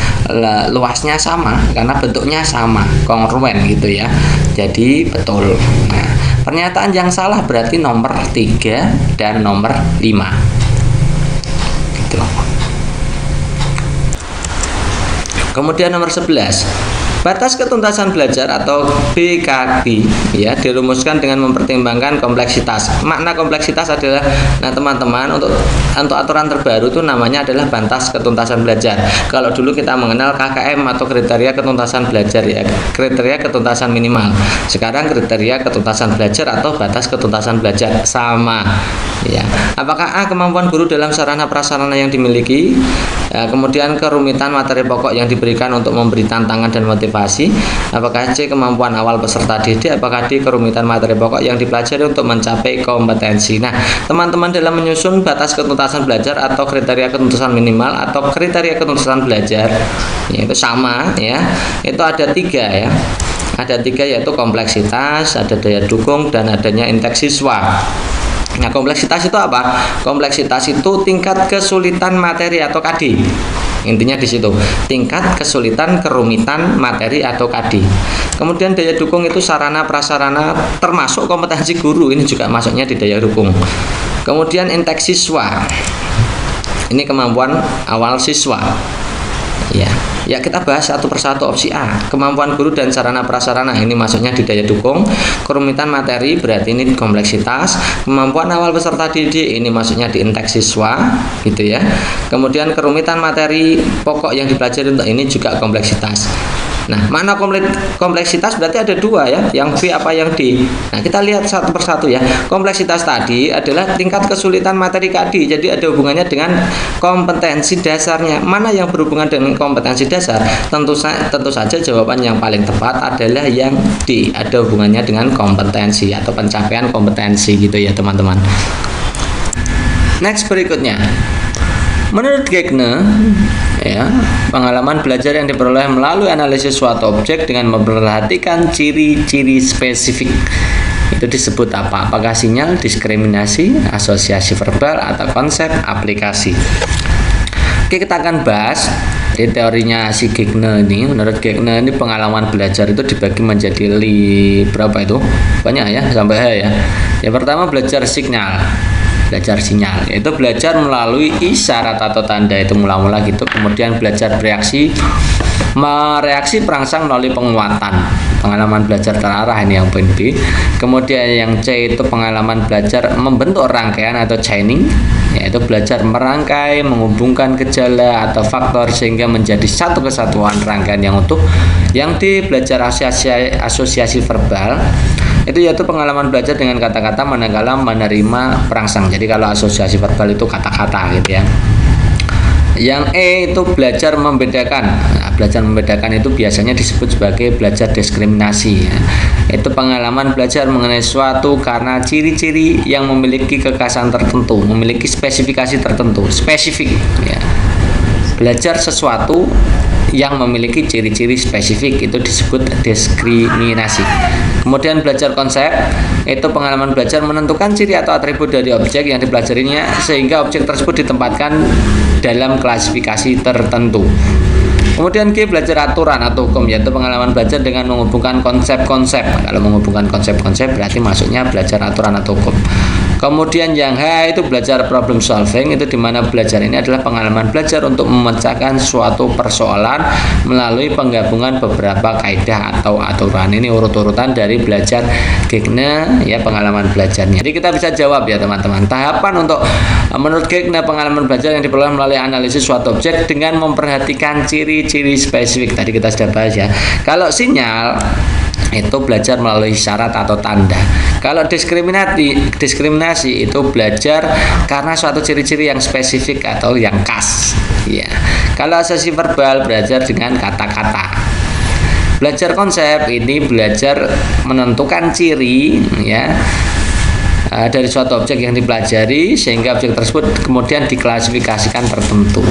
luasnya sama karena bentuknya sama, kongruen gitu ya. Jadi betul. Nah, pernyataan yang salah berarti nomor 3 dan nomor 5. Gitu. Kemudian nomor 11, batas ketuntasan belajar atau BKB ya dirumuskan dengan mempertimbangkan kompleksitas. Makna kompleksitas adalah, nah teman-teman, untuk aturan terbaru itu namanya adalah batas ketuntasan belajar. Kalau dulu kita mengenal KKM atau kriteria ketuntasan belajar ya, kriteria ketuntasan minimal. Sekarang kriteria ketuntasan belajar atau batas ketuntasan belajar sama ya. Apakah A, kemampuan guru dalam sarana prasarana yang dimiliki, ya, kemudian kerumitan materi pokok yang diberikan untuk memberi tantangan dan motivasi. Apakah C, kemampuan awal peserta didik. Apakah D, kerumitan materi pokok yang dipelajari untuk mencapai kompetensi. Nah teman-teman, dalam menyusun batas ketuntasan belajar atau kriteria ketuntasan minimal atau kriteria ketuntasan belajar ya, itu sama ya, itu ada 3 ya. Ada 3, yaitu kompleksitas, ada daya dukung, dan adanya interaksi siswa. Nah kompleksitas itu apa? Kompleksitas itu tingkat kesulitan materi atau KD. Intinya di situ, tingkat kesulitan kerumitan materi atau KD. Kemudian daya dukung itu sarana prasarana termasuk kompetensi guru, ini juga masuknya di daya dukung. Kemudian interaksi siswa, ini kemampuan awal siswa. Ya kita bahas satu persatu. Opsi A, kemampuan guru dan sarana prasarana, ini masuknya di daya dukung. Kerumitan materi berarti ini kompleksitas. Kemampuan awal peserta didik, ini masuknya di interaksi siswa gitu ya. Kemudian kerumitan materi pokok yang dipelajari, untuk ini juga kompleksitas. Nah, mana kompleksitas berarti ada 2 ya, yang B apa yang D. Nah, kita lihat satu persatu ya. Kompleksitas tadi adalah tingkat kesulitan materi KD, jadi ada hubungannya dengan kompetensi dasarnya. Mana yang berhubungan dengan kompetensi dasar? Tentu saja jawaban yang paling tepat adalah yang D, ada hubungannya dengan kompetensi atau pencapaian kompetensi gitu ya teman-teman. Next, berikutnya. Menurut Gegne, ya, pengalaman belajar yang diperoleh melalui analisis suatu objek dengan memperhatikan ciri-ciri spesifik itu disebut apa? Apakah sinyal, diskriminasi, asosiasi verbal, atau konsep aplikasi? Oke, kita akan bahas di teorinya si Gegne ini. Menurut Gegne ini pengalaman belajar itu dibagi menjadi berapa itu? Banyak ya, sampai H ya. Yang pertama belajar sinyal, yaitu belajar melalui isyarat atau tanda, itu mula-mula gitu. Kemudian belajar mereaksi perangsang melalui penguatan, pengalaman belajar terarah, ini yang poin B. Kemudian yang C itu pengalaman belajar membentuk rangkaian atau chaining, yaitu belajar merangkai, menghubungkan gejala atau faktor sehingga menjadi satu kesatuan rangkaian yang utuh. Yang D belajar asosiasi verbal, itu yaitu pengalaman belajar dengan kata-kata manakala menerima perangsang. Jadi kalau asosiasi verbal itu kata-kata gitu ya. Yang E itu belajar membedakan. Nah, belajar membedakan itu biasanya disebut sebagai belajar diskriminasi ya. Itu pengalaman belajar mengenai suatu karena ciri-ciri yang memiliki kekhasan tertentu, memiliki spesifikasi tertentu, spesifik ya. Belajar sesuatu yang memiliki ciri-ciri spesifik itu disebut diskriminasi. Kemudian belajar konsep, itu pengalaman belajar menentukan ciri atau atribut dari objek yang dipelajarinya sehingga objek tersebut ditempatkan dalam klasifikasi tertentu. Kemudian G belajar aturan atau hukum, yaitu pengalaman belajar dengan menghubungkan konsep-konsep. Kalau menghubungkan konsep-konsep berarti masuknya belajar aturan atau hukum. Kemudian yang H itu belajar problem solving, itu dimana belajar ini adalah pengalaman belajar untuk memecahkan suatu persoalan melalui penggabungan beberapa kaidah atau aturan. Ini urut-urutan dari belajar Gegne ya, pengalaman belajarnya. Jadi kita bisa jawab ya teman-teman. Tahapan untuk menurut Gegne pengalaman belajar yang diperoleh melalui analisis suatu objek dengan memperhatikan ciri-ciri spesifik. Tadi kita sudah bahas ya. Kalau sinyal itu belajar melalui syarat atau tanda. Kalau diskriminasi itu belajar karena suatu ciri-ciri yang spesifik atau yang khas ya. Kalau asosiasi verbal belajar dengan kata-kata. Belajar konsep ini belajar menentukan ciri ya dari suatu objek yang dipelajari sehingga objek tersebut kemudian diklasifikasikan tertentu.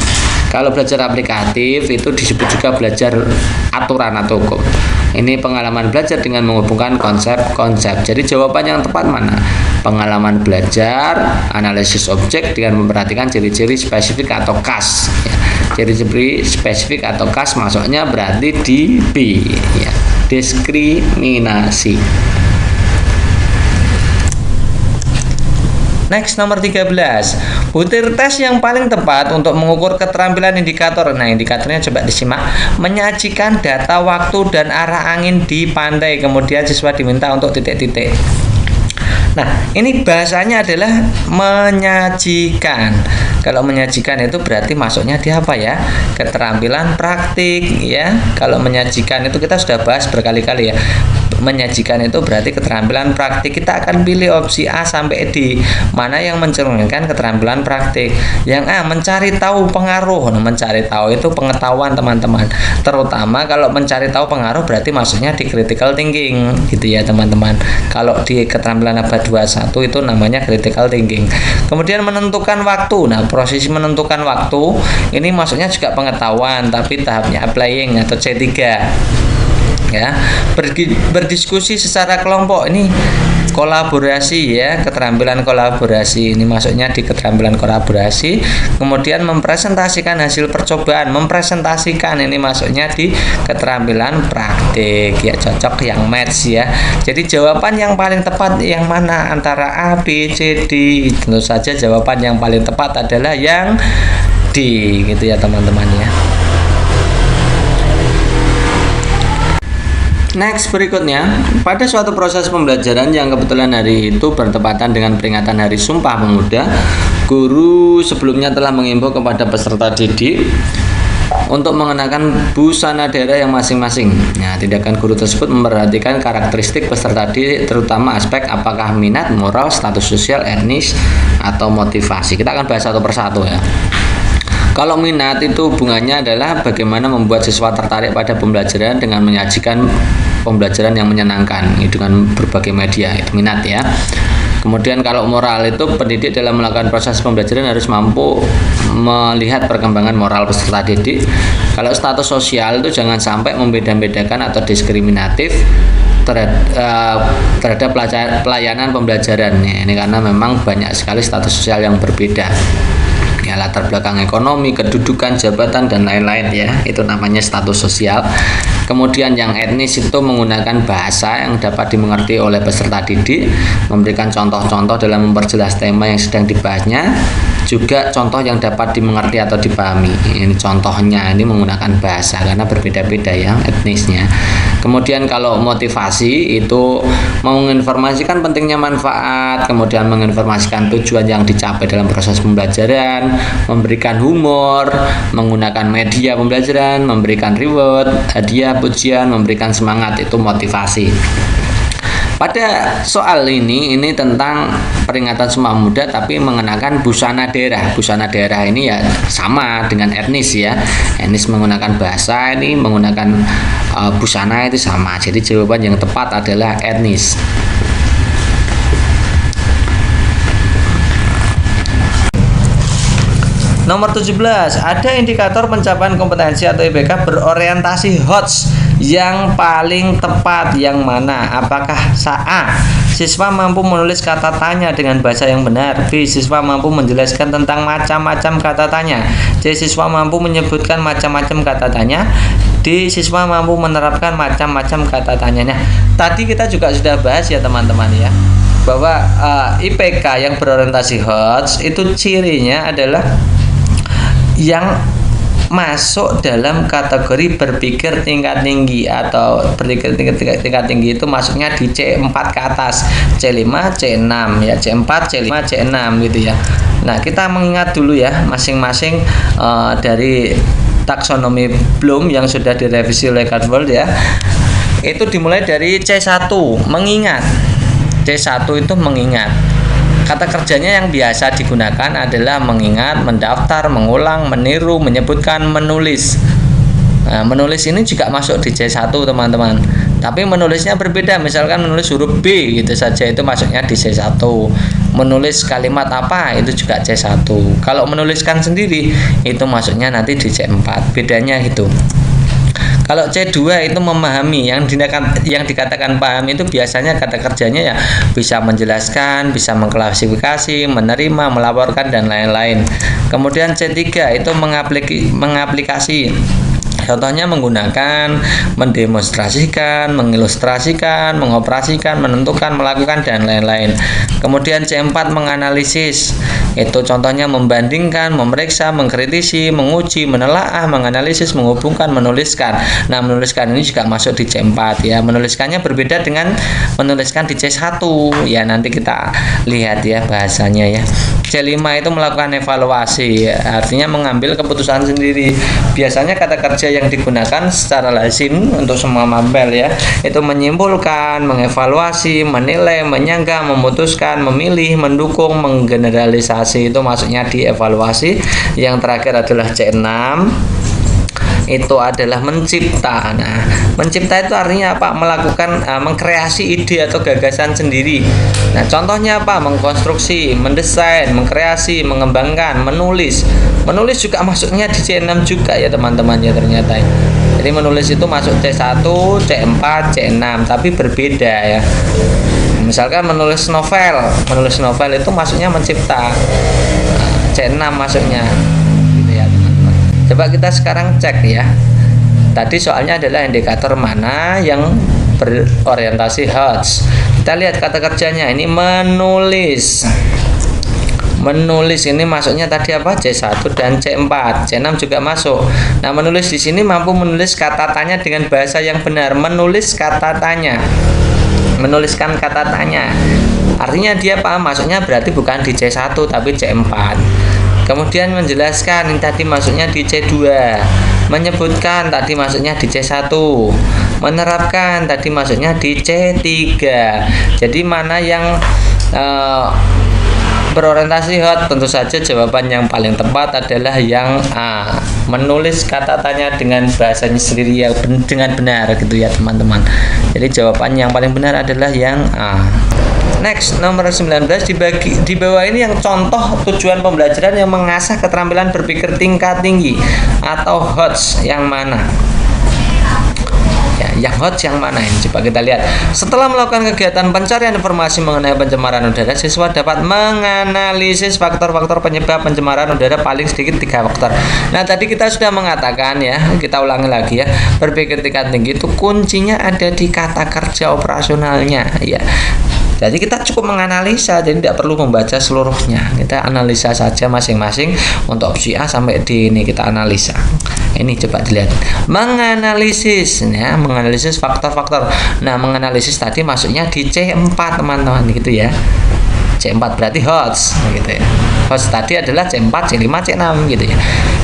Kalau belajar aplikatif itu disebut juga belajar aturan atau hukum. Ini pengalaman belajar dengan menghubungkan konsep-konsep. Jadi jawaban yang tepat mana? Pengalaman belajar, analisis objek dengan memperhatikan ciri-ciri spesifik atau khas. Ya. Ciri-ciri spesifik atau khas masuknya berarti di B. Ya. Diskriminasi. Next, nomor 13. Butir tes yang paling tepat untuk mengukur keterampilan indikator. Nah, indikatornya coba disimak. Menyajikan data waktu dan arah angin di pantai. Kemudian siswa diminta untuk titik-titik. Nah, ini bahasanya adalah menyajikan. Kalau menyajikan itu berarti masuknya di apa ya? Keterampilan praktik ya. Kalau menyajikan itu kita sudah bahas berkali-kali ya. Menyajikan itu berarti keterampilan praktik. Kita akan pilih opsi A sampai D. Mana yang mencerminkan keterampilan praktik? Yang A, mencari tahu pengaruh. Nah, mencari tahu itu pengetahuan teman-teman. Terutama kalau mencari tahu pengaruh berarti maksudnya di critical thinking gitu ya teman-teman. Kalau di keterampilan abad 21 itu namanya critical thinking. Kemudian menentukan waktu. Nah, prosesi menentukan waktu ini maksudnya juga pengetahuan tapi tahapnya applying atau C3. Ya, berdiskusi secara kelompok ini kolaborasi ya, keterampilan kolaborasi ini masuknya di keterampilan kolaborasi. Kemudian mempresentasikan hasil percobaan, mempresentasikan ini masuknya di keterampilan praktik ya, cocok yang match ya. Jadi jawaban yang paling tepat yang mana antara A, B, C, D? Tentu saja jawaban yang paling tepat adalah yang D gitu ya teman-teman ya. Next, berikutnya, pada suatu proses pembelajaran yang kebetulan hari itu bertepatan dengan peringatan Hari Sumpah Pemuda, guru sebelumnya telah mengimbau kepada peserta didik untuk mengenakan busana daerah yang masing-masing. Nah, tindakan guru tersebut memperhatikan karakteristik peserta didik, terutama aspek apakah minat, moral, status sosial, etnis, atau motivasi. Kita akan bahas satu persatu ya. Kalau minat itu hubungannya adalah bagaimana membuat siswa tertarik pada pembelajaran dengan menyajikan pembelajaran yang menyenangkan dengan berbagai media, itu minat ya. Kemudian kalau moral itu pendidik dalam melakukan proses pembelajaran harus mampu melihat perkembangan moral peserta didik. Kalau status sosial itu jangan sampai membeda-bedakan atau diskriminatif terhadap pelayanan pembelajaran ya, ini karena memang banyak sekali status sosial yang berbeda. Ya, latar belakang ekonomi, kedudukan, jabatan dan lain-lain ya, itu namanya status sosial. Kemudian yang etnis itu menggunakan bahasa yang dapat dimengerti oleh peserta didik, memberikan contoh-contoh dalam memperjelas tema yang sedang dibahasnya, juga contoh yang dapat dimengerti atau dipahami. Ini contohnya ini menggunakan bahasa karena berbeda-beda ya etnisnya. Kemudian kalau motivasi itu menginformasikan pentingnya manfaat, kemudian menginformasikan tujuan yang dicapai dalam proses pembelajaran, memberikan humor, menggunakan media pembelajaran, memberikan reward, hadiah, pujian, memberikan semangat, itu motivasi. Pada soal ini tentang peringatan Sumpah Pemuda tapi mengenakan busana daerah. Busana daerah ini ya sama dengan etnis ya. Etnis menggunakan bahasa, ini menggunakan busana itu sama. Jadi jawaban yang tepat adalah etnis. Nomor 17, ada indikator pencapaian kompetensi atau IPK berorientasi HOTS yang paling tepat yang mana? Apakah A, siswa mampu menulis kata tanya dengan bahasa yang benar. B, siswa mampu menjelaskan tentang macam-macam kata tanya. C, siswa mampu menyebutkan macam-macam kata tanya. D, siswa mampu menerapkan macam-macam kata tanyanya. Tadi kita juga sudah bahas ya teman-teman ya, bahwa IPK yang berorientasi HOTS itu cirinya adalah yang masuk dalam kategori berpikir tingkat tinggi atau berpikir tingkat tinggi itu masuknya di C4 ke atas, C5, C6 ya, C4, C5, C6 gitu ya. Nah, kita mengingat dulu ya masing-masing dari taksonomi Bloom yang sudah direvisi oleh Cadwell ya. Itu dimulai dari C1, mengingat. C1 itu mengingat. Kata kerjanya yang biasa digunakan adalah mengingat, mendaftar, mengulang, meniru, menyebutkan, menulis. Nah, menulis ini juga masuk di C1 teman-teman. Tapi menulisnya berbeda, misalkan menulis huruf B gitu saja itu masuknya di C1. Menulis kalimat apa itu juga C1. Kalau menuliskan sendiri itu masuknya nanti di C4. Bedanya gitu. Kalau C2 itu memahami, yang dikatakan paham itu biasanya kata kerjanya ya bisa menjelaskan, bisa mengklasifikasi, menerima, melaporkan dan lain-lain. Kemudian C3 itu mengaplikasi Contohnya menggunakan, mendemonstrasikan, mengilustrasikan, mengoperasikan, menentukan, melakukan, dan lain-lain. Kemudian C4 menganalisis. Itu contohnya membandingkan, memeriksa, mengkritisi, menguji, menelaah, menganalisis, menghubungkan, menuliskan. Nah, menuliskan ini juga masuk di C4 ya. Menuliskannya berbeda dengan menuliskan di C1 ya. Nanti kita lihat ya bahasanya ya. C5 itu melakukan evaluasi, artinya mengambil keputusan sendiri. Biasanya kata kerja yang digunakan secara lazim untuk semua mapel ya, itu menyimpulkan, mengevaluasi, menilai, menyanggah, memutuskan, memilih, mendukung, menggeneralisasi, itu maksudnya dievaluasi. Yang terakhir adalah C6, itu adalah mencipta. Nah, mencipta itu artinya apa? Melakukan mengkreasi ide atau gagasan sendiri. Nah, contohnya apa? Mengkonstruksi, mendesain, mengkreasi, mengembangkan, menulis. Menulis juga masuknya di C6 juga ya teman-teman ya ternyata. Jadi menulis itu masuk C1, C4, C6, tapi berbeda ya. Misalkan menulis novel itu masuknya mencipta. C6 masuknya. Coba kita sekarang cek ya. Tadi soalnya adalah indikator mana yang berorientasi HOTS. Kita lihat kata kerjanya ini menulis. Menulis ini masuknya tadi apa? C1 dan C4. C6 juga masuk. Nah, menulis di sini mampu menulis kata tanya dengan bahasa yang benar. Menulis kata tanya. Menuliskan kata tanya. Artinya dia apa? Masuknya berarti bukan di C1 tapi C4. Kemudian menjelaskan, ini tadi masuknya di C2. Menyebutkan, tadi masuknya di C1. Menerapkan, tadi masuknya di C3. Jadi mana yang berorientasi HOT? Tentu saja jawaban yang paling tepat adalah yang A. Menulis kata tanya dengan bahasanya sendiri ya, dengan benar gitu ya teman-teman. Jadi jawaban yang paling benar adalah yang A. Next, nomor 19 di bawah ini yang contoh tujuan pembelajaran yang mengasah keterampilan berpikir tingkat tinggi atau HOTS yang mana? Ya, yang HOTS yang mana ini? Coba kita lihat. Setelah melakukan kegiatan pencarian informasi mengenai pencemaran udara, siswa dapat menganalisis faktor-faktor penyebab pencemaran udara paling sedikit 3 faktor. Nah, tadi kita sudah mengatakan ya, kita ulangi lagi ya. Berpikir tingkat tinggi itu kuncinya ada di kata kerja operasionalnya ya. Jadi kita cukup menganalisa, jadi tidak perlu membaca seluruhnya. Kita analisa saja masing-masing untuk opsi A sampai D ini kita analisa. Ini coba dilihat. Menganalisis ya, menganalisis faktor-faktor. Nah, menganalisis tadi masuknya di C4 teman-teman gitu ya. C4 berarti HOTS gitu ya. HOTS tadi adalah C4, C5, C6 gitu ya.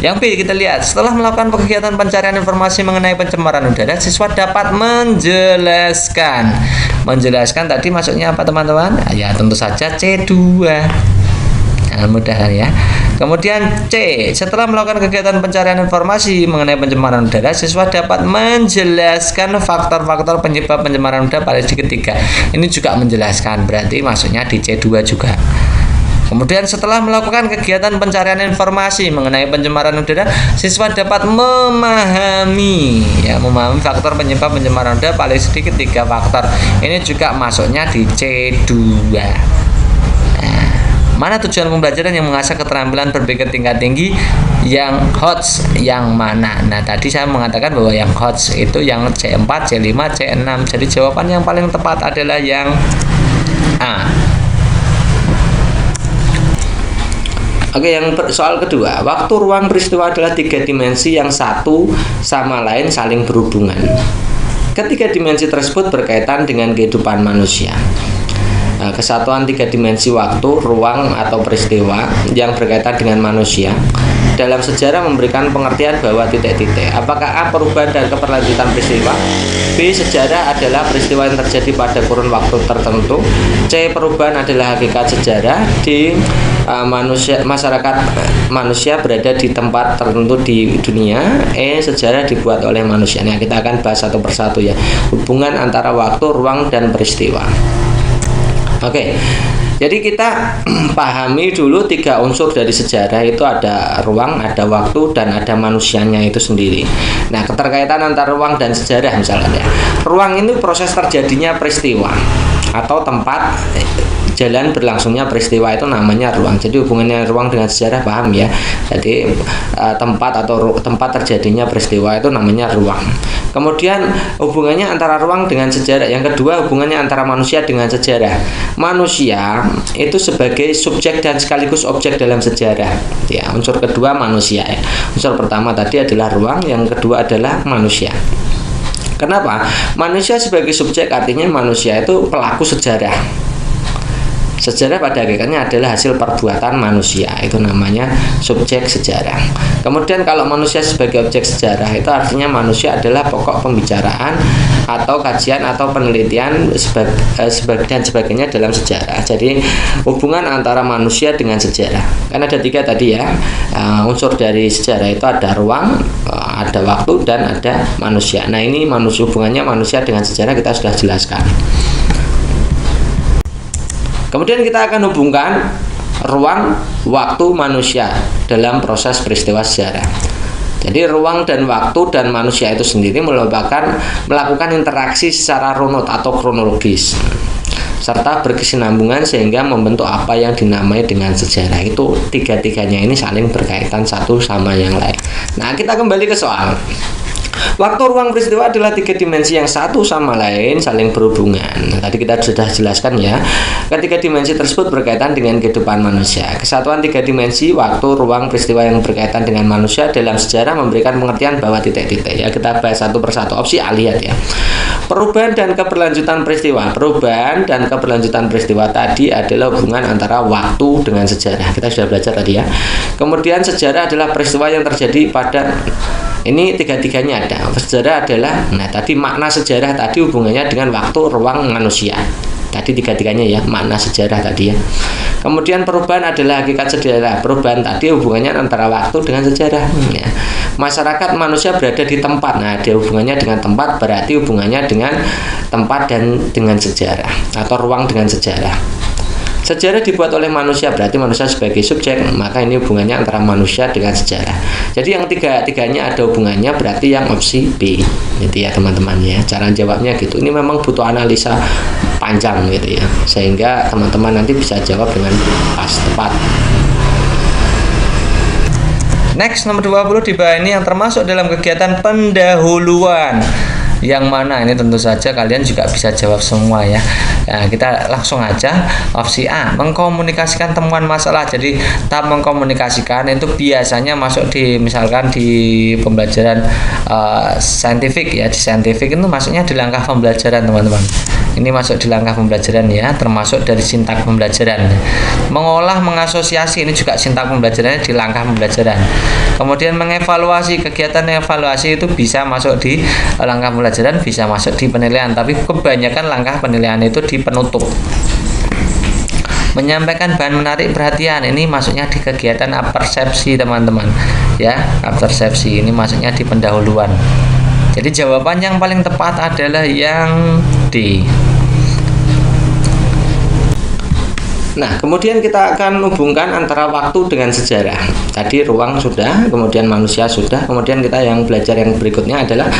Yang B kita lihat, setelah melakukan kegiatan pencarian informasi mengenai pencemaran udara, siswa dapat menjelaskan. Menjelaskan tadi masuknya apa teman-teman? Ya tentu saja C2. Jangan mudah ya. Kemudian C, setelah melakukan kegiatan pencarian informasi mengenai pencemaran udara, siswa dapat menjelaskan faktor-faktor penyebab pencemaran udara pada ketiga. Ini juga menjelaskan, berarti masuknya di C2 juga. Kemudian setelah melakukan kegiatan pencarian informasi mengenai pencemaran udara, siswa dapat memahami faktor penyebab pencemaran udara paling sedikit 3 faktor. Ini juga masuknya di C2. Mana tujuan pembelajaran yang mengasah keterampilan berpikir tingkat tinggi yang HOTS yang mana? Nah, tadi saya mengatakan bahwa yang HOTS itu yang C4, C5, C6. Jadi jawaban yang paling tepat adalah yang A. Oke, yang soal kedua, waktu, ruang, peristiwa adalah 3 dimensi yang satu sama lain saling berhubungan. Ketiga dimensi tersebut berkaitan dengan kehidupan manusia. Kesatuan 3 dimensi waktu, ruang, atau peristiwa yang berkaitan dengan manusia dalam sejarah memberikan pengertian bahwa titik-titik. Apakah A, perubahan dan keberlanjutan peristiwa? B, sejarah adalah peristiwa yang terjadi pada kurun waktu tertentu. C, perubahan adalah hakikat sejarah. D, manusia berada di tempat tertentu di dunia. E, sejarah dibuat oleh manusia. Nah, kita akan bahas satu persatu ya, hubungan antara waktu, ruang, dan peristiwa. Oke, jadi kita pahami dulu 3 unsur dari sejarah itu ada ruang, ada waktu, dan ada manusianya itu sendiri. Nah, keterkaitan antara ruang dan sejarah misalnya ya. Ruang itu proses terjadinya peristiwa atau tempat jalan berlangsungnya peristiwa itu namanya ruang. Jadi hubungannya ruang dengan sejarah, paham ya? Jadi tempat atau tempat terjadinya peristiwa itu namanya ruang. Kemudian hubungannya antara ruang dengan sejarah. Yang kedua, hubungannya antara manusia dengan sejarah. Manusia itu sebagai subjek dan sekaligus objek dalam sejarah. Ya, unsur kedua manusia. Unsur pertama tadi adalah ruang, yang kedua adalah manusia. Kenapa? Manusia sebagai subjek artinya manusia itu pelaku sejarah. Sejarah pada hakikatnya adalah hasil perbuatan manusia, itu namanya subjek sejarah. Kemudian kalau manusia sebagai objek sejarah, itu artinya manusia adalah pokok pembicaraan atau kajian atau penelitian dan sebagainya dalam sejarah. Jadi hubungan antara manusia dengan sejarah, kan ada tiga tadi ya, unsur dari sejarah itu ada ruang, ada waktu, dan ada manusia. Nah ini hubungannya manusia dengan sejarah kita sudah jelaskan. Kemudian kita akan hubungkan ruang, waktu, manusia dalam proses peristiwa sejarah. Jadi ruang dan waktu dan manusia itu sendiri melakukan interaksi secara runut atau kronologis, serta berkesinambungan sehingga membentuk apa yang dinamai dengan sejarah. Itu tiga-tiganya ini saling berkaitan satu sama yang lain. Nah, kita kembali ke soal. Waktu, ruang, peristiwa adalah tiga dimensi yang satu sama lain saling berhubungan. Tadi kita sudah jelaskan ya. Ketiga dimensi tersebut berkaitan dengan kehidupan manusia. Kesatuan tiga dimensi, waktu, ruang, peristiwa yang berkaitan dengan manusia dalam sejarah memberikan pengertian bahwa titik-titik. Ya, kita bahas satu persatu. Opsi A, lihat ya. Perubahan dan keberlanjutan peristiwa. Perubahan dan keberlanjutan peristiwa tadi adalah hubungan antara waktu dengan sejarah. Kita sudah belajar tadi ya. Kemudian sejarah adalah peristiwa yang terjadi pada, ini tiga-tiganya ada. Sejarah adalah, nah tadi makna sejarah tadi hubungannya dengan waktu, ruang, manusia. Tadi tiga-tiganya ya, makna sejarah tadi ya. Kemudian perubahan adalah hakikat sejarah. Perubahan tadi hubungannya antara waktu dengan sejarah. Ya. Masyarakat manusia berada di tempat. Nah, ada hubungannya dengan tempat, berarti hubungannya dengan tempat dan dengan sejarah, atau ruang dengan sejarah. Sejarah dibuat oleh manusia, berarti manusia sebagai subjek, maka ini hubungannya antara manusia dengan sejarah. Jadi yang tiga-tiganya ada hubungannya, berarti yang opsi B. Gitu ya teman-teman ya. Cara jawabnya gitu. Ini memang butuh analisa panjang gitu ya, sehingga teman-teman nanti bisa jawab dengan pas tepat. Next, nomor 20 di bawah ini yang termasuk dalam kegiatan pendahuluan. Yang mana ini tentu saja kalian juga bisa jawab semua ya. Nah, kita langsung aja. Opsi A, mengkomunikasikan temuan masalah. Jadi tahap mengkomunikasikan itu biasanya masuk di, misalkan di pembelajaran saintifik ya. Di saintifik itu masuknya di langkah pembelajaran teman-teman. Ini masuk di langkah pembelajaran ya, termasuk dari sintak pembelajaran. Mengolah, mengasosiasi, ini juga sintak pembelajarannya di langkah pembelajaran. Kemudian mengevaluasi, kegiatan evaluasi itu bisa masuk di langkah pembelajaran, bisa masuk di penilaian, tapi kebanyakan langkah penilaian itu di penutup. Menyampaikan bahan menarik perhatian, ini masuknya di kegiatan apersepsi teman-teman ya. Apersepsi ini masuknya di pendahuluan. Jadi jawaban yang paling tepat adalah yang D. Nah, kemudian kita akan hubungkan antara waktu dengan sejarah. Tadi ruang sudah, kemudian manusia sudah, kemudian kita yang belajar yang berikutnya adalah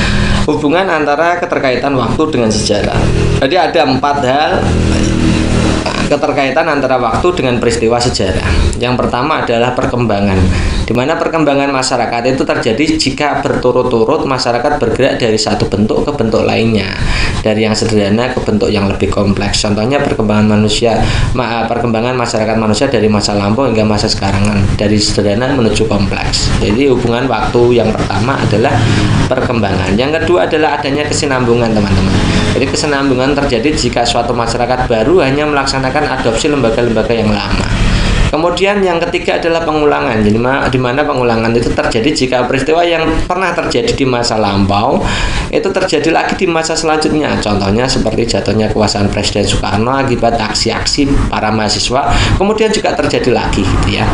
hubungan antara keterkaitan waktu dengan sejarah. Jadi ada 4 hal keterkaitan antara waktu dengan peristiwa sejarah. Yang pertama adalah perkembangan, di mana perkembangan masyarakat itu terjadi jika berturut-turut masyarakat bergerak dari satu bentuk ke bentuk lainnya, dari yang sederhana ke bentuk yang lebih kompleks. Contohnya perkembangan masyarakat manusia dari masa lampau hingga masa sekarang, dari sederhana menuju kompleks. Jadi hubungan waktu yang pertama adalah perkembangan. Yang kedua adalah adanya kesinambungan teman-teman. Jadi kesinambungan terjadi jika suatu masyarakat baru hanya melaksanakan adopsi lembaga-lembaga yang lama. Kemudian yang ketiga adalah pengulangan, di mana pengulangan itu terjadi jika peristiwa yang pernah terjadi di masa lampau itu terjadi lagi di masa selanjutnya. Contohnya seperti jatuhnya kekuasaan Presiden Soekarno akibat aksi-aksi para mahasiswa, kemudian juga terjadi lagi gitu ya.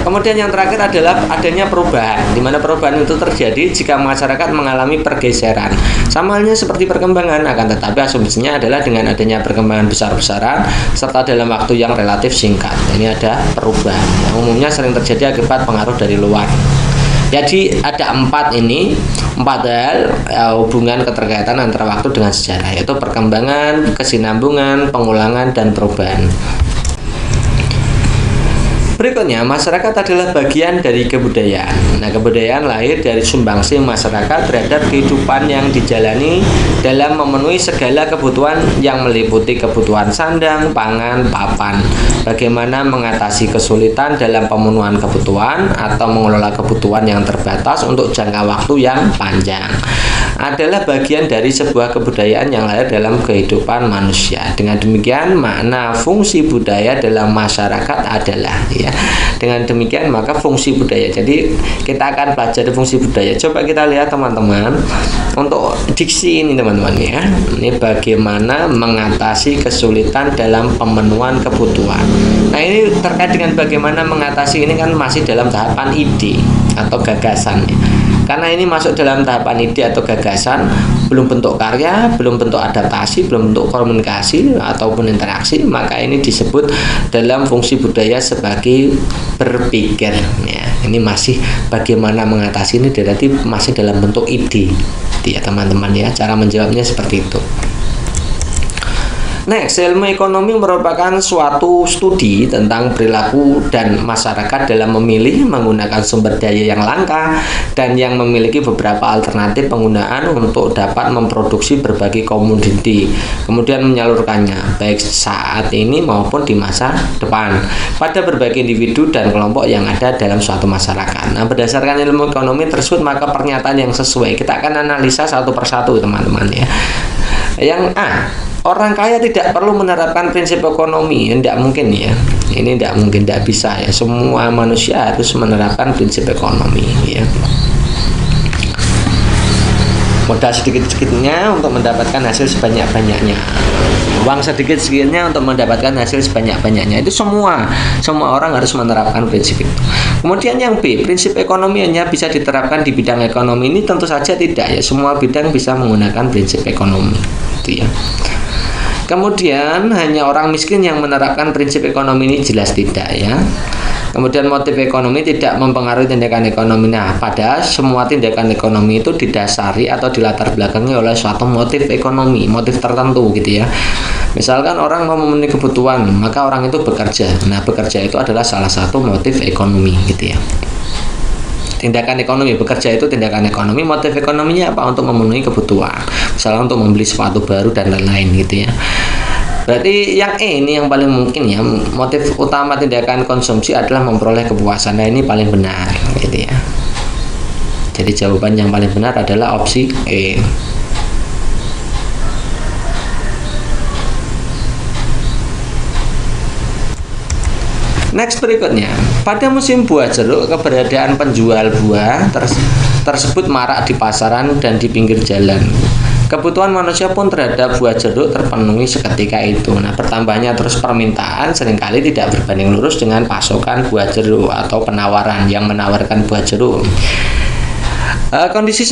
Kemudian yang terakhir adalah adanya perubahan, di mana perubahan itu terjadi jika masyarakat mengalami pergeseran. Sama halnya seperti perkembangan, akan tetapi asumsinya adalah dengan adanya perkembangan besar-besaran serta dalam waktu yang relatif singkat. Ini ada perubahan yang umumnya sering terjadi akibat pengaruh dari luar. Jadi ada empat hal hubungan keterkaitan antara waktu dengan sejarah, yaitu perkembangan, kesinambungan, pengulangan, dan perubahan. Berikutnya, masyarakat adalah bagian dari kebudayaan. Nah, kebudayaan lahir dari sumbangsih masyarakat terhadap kehidupan yang dijalani dalam memenuhi segala kebutuhan yang meliputi kebutuhan sandang, pangan, papan. Bagaimana mengatasi kesulitan dalam pemenuhan kebutuhan atau mengelola kebutuhan yang terbatas untuk jangka waktu yang panjang adalah bagian dari sebuah kebudayaan yang lahir dalam kehidupan manusia. Dengan demikian, makna fungsi budaya dalam masyarakat adalah dengan demikian maka fungsi budaya. Jadi kita akan belajar fungsi budaya. Coba kita lihat teman-teman untuk diksi ini teman-teman ya. Ini bagaimana mengatasi kesulitan dalam pemenuhan kebutuhan. Nah, ini terkait dengan bagaimana mengatasi ini kan masih dalam tahapan ide atau gagasan ya. Karena ini masuk dalam tahapan ide atau gagasan, belum bentuk karya, belum bentuk adaptasi, belum bentuk komunikasi ataupun interaksi, maka ini disebut dalam fungsi budaya sebagai berpikir ya. Ini masih bagaimana mengatasi ini berarti masih dalam bentuk ide ya teman-teman ya. Cara menjawabnya seperti itu. Next, ilmu ekonomi merupakan suatu studi tentang perilaku dan masyarakat dalam memilih, menggunakan sumber daya yang langka dan yang memiliki beberapa alternatif penggunaan untuk dapat memproduksi berbagai komoditi, kemudian menyalurkannya baik saat ini maupun di masa depan pada berbagai individu dan kelompok yang ada dalam suatu masyarakat. Nah, berdasarkan ilmu ekonomi tersebut maka pernyataan yang sesuai kita akan analisa satu persatu teman-teman ya. Yang A, orang kaya tidak perlu menerapkan prinsip ekonomi. Tidak mungkin ya. Ini tidak mungkin, tidak bisa ya. Semua manusia harus menerapkan prinsip ekonomi ya. Modal sedikit-sedikitnya untuk mendapatkan hasil sebanyak-banyaknya. Uang sedikit-sedikitnya untuk mendapatkan hasil sebanyak-banyaknya. Itu semua orang harus menerapkan prinsip itu. Kemudian yang B, prinsip ekonomi hanya bisa diterapkan di bidang ekonomi. Ini tentu saja tidak ya. Semua bidang bisa menggunakan prinsip ekonomi. Itu ya. Kemudian hanya orang miskin yang menerapkan prinsip ekonomi ini jelas tidak ya. Kemudian motif ekonomi tidak mempengaruhi tindakan ekonomi. Nah, padahal semua tindakan ekonomi itu didasari atau dilatar belakangi oleh suatu motif ekonomi, motif tertentu gitu ya. Misalkan orang mau memenuhi kebutuhan, maka orang itu bekerja. Nah, bekerja itu adalah salah satu motif ekonomi gitu ya. Tindakan ekonomi, bekerja itu tindakan ekonomi, motif ekonominya apa? Untuk memenuhi kebutuhan, misalnya untuk membeli sepatu baru dan lain-lain gitu ya. Berarti yang E ini yang paling mungkin ya, motif utama tindakan konsumsi adalah memperoleh kepuasan. Nah, ini paling benar gitu ya. Jadi jawaban yang paling benar adalah opsi E. Next berikutnya, pada musim buah jeruk keberadaan penjual buah tersebut marak di pasaran dan di pinggir jalan. Kebutuhan manusia pun terhadap buah jeruk terpenuhi seketika itu. Nah, bertambahnya terus permintaan seringkali tidak berbanding lurus dengan pasokan buah jeruk atau penawaran yang menawarkan buah jeruk. Kondisi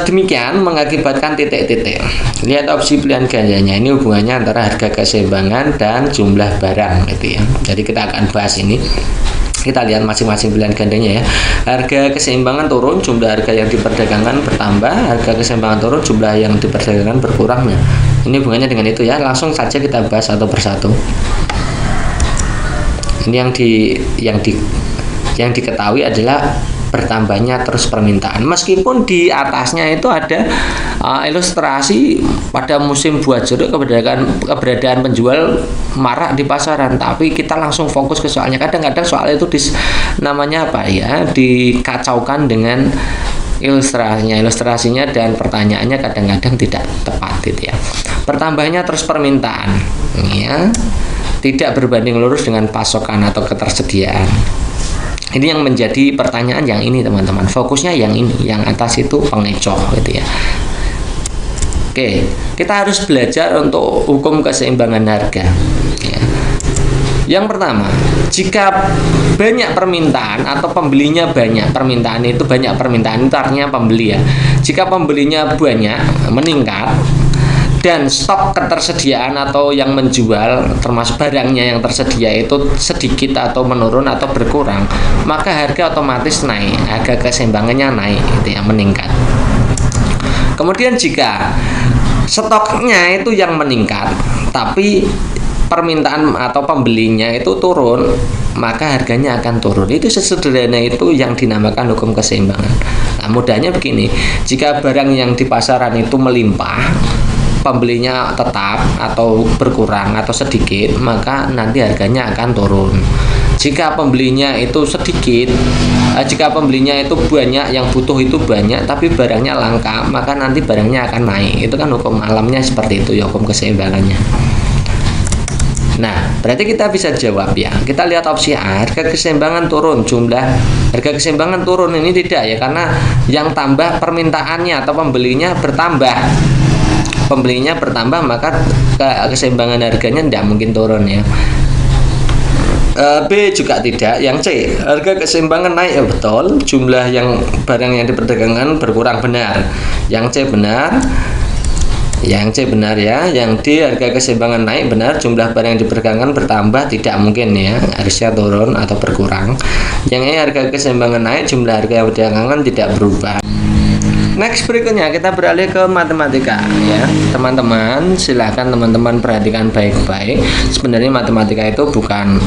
demikian mengakibatkan titik-titik. Lihat opsi pilihan gandanya. Ini hubungannya antara harga keseimbangan dan jumlah barang gitu ya. Jadi kita akan bahas ini. Kita lihat masing-masing pilihan gandanya ya. Harga keseimbangan turun, jumlah harga yang diperdagangkan bertambah. Harga keseimbangan turun, jumlah yang diperdagangkan berkurang. Nah, ini hubungannya dengan itu ya. Langsung saja kita bahas satu persatu. Ini yang diketahui adalah bertambahnya terus permintaan. Meskipun di atasnya itu ada ilustrasi pada musim buah jeruk keberadaan penjual marak di pasaran, tapi kita langsung fokus ke soalnya. Kadang-kadang soal itu namanya apa ya, dikacaukan dengan ilustrasinya dan pertanyaannya kadang-kadang tidak tepat gitu ya. Bertambahnya terus permintaan ya, tidak berbanding lurus dengan pasokan atau ketersediaan. Ini yang menjadi pertanyaan yang ini teman-teman. Fokusnya yang ini, yang atas itu pengecoh gitu ya. Oke, kita harus belajar untuk hukum keseimbangan harga ya. Yang pertama, jika banyak permintaan atau pembelinya banyak, permintaan itu banyak, permintaan itu artinya pembeli ya. Jika pembelinya banyak, meningkat, dan stok ketersediaan atau yang menjual termasuk barangnya yang tersedia itu sedikit atau menurun atau berkurang, maka harga otomatis naik, harga keseimbangannya naik, itu yang meningkat. Kemudian jika stoknya itu yang meningkat tapi permintaan atau pembelinya itu turun, maka harganya akan turun. Itu sesederhana itu yang dinamakan hukum keseimbangan. Nah, mudahnya begini, jika barang yang di pasaran itu melimpah, pembelinya tetap atau berkurang atau sedikit, maka nanti harganya akan turun. Jika pembelinya itu sedikit, jika pembelinya itu banyak, yang butuh itu banyak, tapi barangnya langka, maka nanti barangnya akan naik. Itu kan hukum alamnya seperti itu ya, hukum keseimbangannya. Nah, berarti kita bisa jawab ya. Kita lihat opsi A, harga keseimbangan turun, jumlah harga keseimbangan turun ini tidak ya, karena yang tambah permintaannya atau pembelinya bertambah. Pembelinya bertambah, maka keseimbangan harganya tidak mungkin turun ya. B juga tidak. Yang C, harga keseimbangan naik ya, betul. Jumlah yang barang yang diperdagangkan berkurang, benar. Yang C benar. Yang C benar ya. Yang D, harga keseimbangan naik, benar. Jumlah barang yang diperdagangkan bertambah, tidak mungkin ya, harusnya turun atau berkurang. Yang E, harga keseimbangan naik, jumlah harga yang diperdagangkan tidak berubah. Next, berikutnya kita beralih ke matematika ya. Teman-teman, silahkan teman-teman perhatikan baik-baik. Sebenarnya matematika itu bukan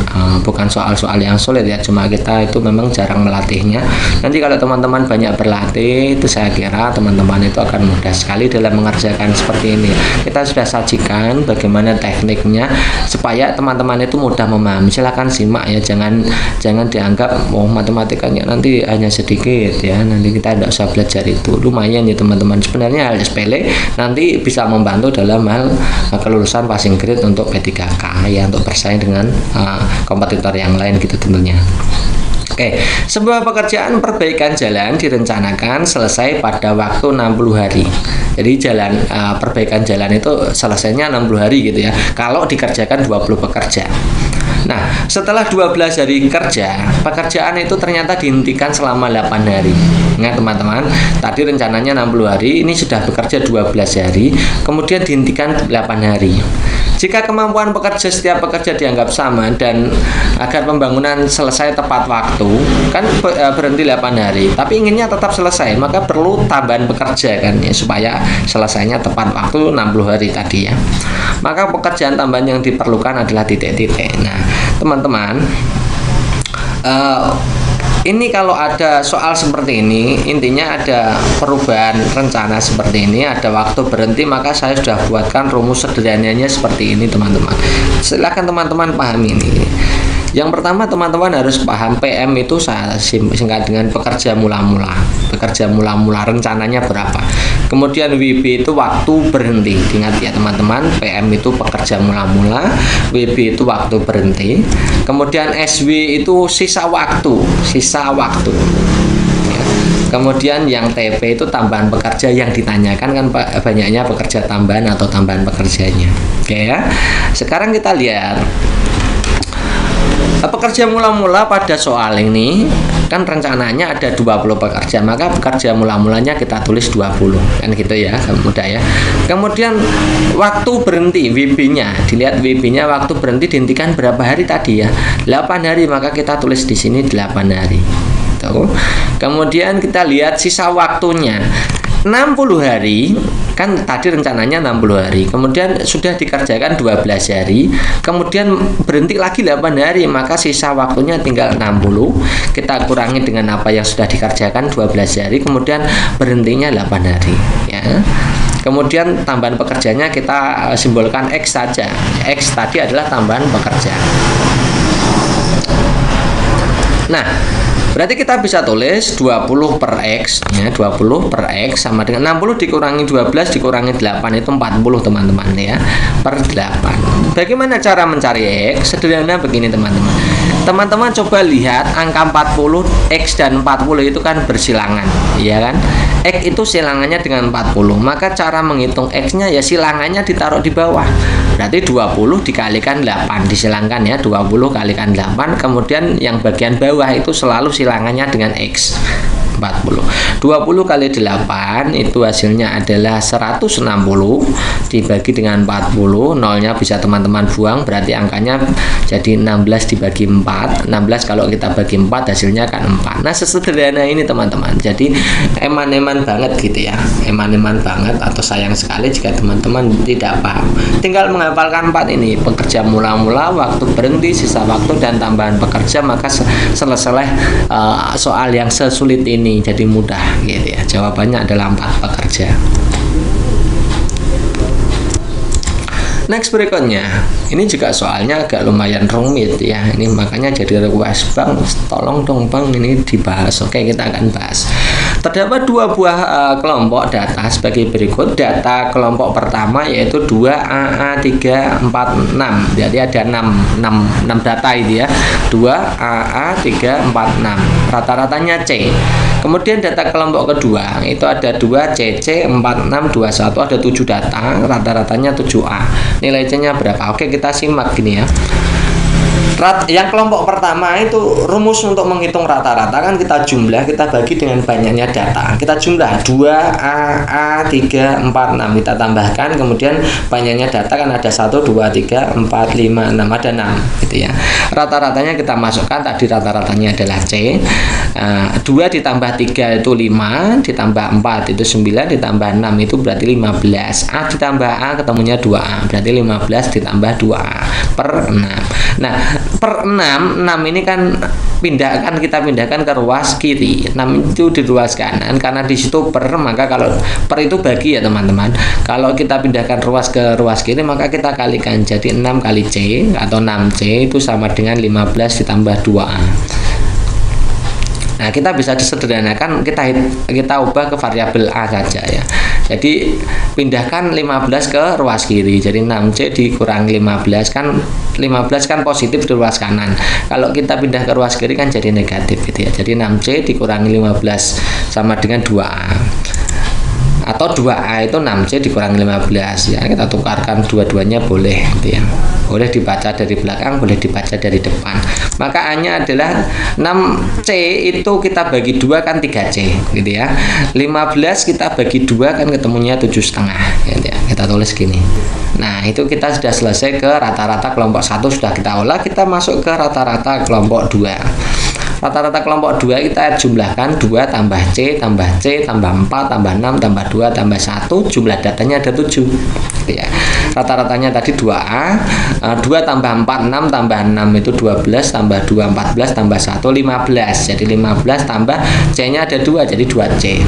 soal-soal yang sulit ya, cuma kita itu memang jarang melatihnya. Nanti kalau teman-teman banyak berlatih, itu saya kira teman-teman itu akan mudah sekali dalam mengerjakan seperti ini. Kita sudah sajikan bagaimana tekniknya supaya teman-teman itu mudah memahami. Silahkan simak ya, jangan dianggap matematikanya nanti hanya sedikit ya, nanti kita tidak usah belajar itu. Lumayan ya teman-teman, sebenarnya hal sepele nanti bisa membantu dalam hal kelulusan passing grade untuk P3K ya, untuk bersaing dengan kompetitor yang lain gitu tentunya. Oke, sebuah pekerjaan perbaikan jalan direncanakan selesai pada waktu 60 hari. Jadi perbaikan jalan itu selesainya 60 hari gitu ya, kalau dikerjakan 20 pekerja. Nah, setelah 12 hari kerja, pekerjaan itu ternyata dihentikan selama 8 hari. Ingat teman-teman, tadi rencananya 60 hari, ini sudah bekerja 12 hari, kemudian dihentikan 8 hari. Jika kemampuan setiap pekerja dianggap sama dan agar pembangunan selesai tepat waktu, kan berhenti 8 hari, tapi inginnya tetap selesai, maka perlu tambahan pekerja kan ya, supaya selesainya tepat waktu 60 hari tadi ya. Maka pekerjaan tambahan yang diperlukan adalah titik-titik. Nah, teman-teman, ini kalau ada soal seperti ini, intinya ada perubahan rencana seperti ini, ada waktu berhenti, maka saya sudah buatkan rumus sederhananya seperti ini teman-teman. Silakan teman-teman pahami ini. Yang pertama teman-teman harus paham PM itu saya singkat dengan pekerja mula-mula. Pekerja mula-mula rencananya berapa. Kemudian WB itu waktu berhenti. Ingat ya teman-teman, PM itu pekerja mula-mula, WB itu waktu berhenti. Kemudian SW itu sisa waktu. Ya. Kemudian yang TP itu tambahan pekerja yang ditanyakan kan banyaknya pekerja tambahan atau tambahan pekerjanya. Oke ya. Sekarang kita lihat pekerja mula-mula pada soal ini kan rencananya ada 20 pekerja, maka pekerja mula-mulanya kita tulis 20 kan gitu ya, mudah ya. Kemudian waktu berhenti WB-nya, dilihat WB-nya waktu berhenti dihentikan berapa hari tadi ya, 8 hari, maka kita tulis di sini 8 hari. Tuh. Kemudian kita lihat sisa waktunya 60 hari, kan tadi rencananya 60 hari, kemudian sudah dikerjakan 12 hari, kemudian berhenti lagi 8 hari, maka sisa waktunya tinggal 60, kita kurangi dengan apa yang sudah dikerjakan 12 hari, kemudian berhentinya 8 hari ya. Kemudian tambahan pekerjanya kita simbolkan X saja. X tadi adalah tambahan pekerja. Nah, berarti kita bisa tulis 20 per X ya, 20 per X sama dengan 60 dikurangi 12 dikurangi 8 itu 40 teman-teman ya, per 8. Bagaimana cara mencari X? Sederhana begini teman-teman. Teman-teman coba lihat angka 40, X dan 40 itu kan bersilangan ya kan. X itu silangannya dengan 40, maka cara menghitung X-nya ya silangannya ditaruh di bawah. Berarti 20 dikalikan 8, disilangkan ya, 20 kalikan 8, kemudian yang bagian bawah itu selalu silangannya dengan X. 40. 20 kali 8 itu hasilnya adalah 160 dibagi dengan 40. Nolnya bisa teman-teman buang, berarti angkanya jadi 16 dibagi 4. 16 kalau kita bagi 4 hasilnya kan 4. Nah, sesederhana ini teman-teman. Jadi eman-eman banget gitu ya. Eman-eman banget atau sayang sekali jika teman-teman tidak paham. Tinggal menghafalkan 4 ini. Pekerja mula-mula, waktu berhenti, sisa waktu, dan tambahan pekerja, maka selesai soal yang sesulit ini jadi mudah gitu ya. Jawabannya adalah 4 pekerja. Next berikutnya, ini juga soalnya agak lumayan rumit ya. Ini makanya jadi request, Bang, tolong dong Bang ini dibahas. Oke, kita akan bahas. Terdapat 2 buah kelompok data sebagai berikut. Data kelompok pertama yaitu 2AA346. Jadi ada 6 data ini ya. 2AA346. Rata-ratanya C. Kemudian data kelompok kedua itu ada 2CC4621, ada 7 data, rata-ratanya 7A. Nilai C-nya berapa? Oke, kita simak gini ya. Yang kelompok pertama itu rumus untuk menghitung rata-rata kan kita jumlah, kita bagi dengan banyaknya data. Kita jumlah 2AA346, kita tambahkan, kemudian banyaknya data kan ada 1, 2, 3, 4, 5, 6, ada 6 gitu ya. Rata-ratanya kita masukkan, tadi rata-ratanya adalah C. 2 ditambah 3 itu 5, ditambah 4 itu 9, ditambah 6 itu berarti 15. A ditambah A ketemunya 2A, berarti 15 ditambah 2A per 6. Nah, per 6 ini kan kita pindahkan ke ruas kiri. 6 itu di ruas kanan, karena di situ per, maka kalau per itu bagi ya teman-teman. Kalau kita pindahkan ruas ke ruas kiri, maka kita kalikan, jadi 6 kali C atau 6C itu sama dengan 15 ditambah 2A. Nah, kita bisa disederhanakan, kita ubah ke variabel A saja ya. Jadi pindahkan 15 ke ruas kiri. Jadi 6C dikurangi 15 kan positif di ruas kanan. Kalau kita pindah ke ruas kiri kan jadi negatif gitu ya. Jadi 6C dikurangi 15 sama dengan 2A. Atau 2A itu 6C dikurangi 15 ya. Kita tukarkan dua-duanya boleh gitu ya. Boleh dibaca dari belakang, boleh dibaca dari depan. Maka A-nya adalah 6C itu kita bagi 2 kan 3C gitu ya. 15 kita bagi 2 kan ketemunya 7,5 gitu ya. Kita tulis gini. Nah, itu kita sudah selesai ke rata-rata kelompok 1 sudah kita olah, kita masuk ke rata-rata kelompok 2. Rata-rata kelompok 2 kita jumlahkan 2 tambah C tambah 4 tambah 6 tambah 2 tambah 1, jumlah datanya ada 7 ya. Rata-ratanya tadi 2A, 2 tambah 4 6 tambah 6 itu 12 tambah 2 14 tambah 1 15. Jadi 15 tambah C-nya ada 2 jadi 2C.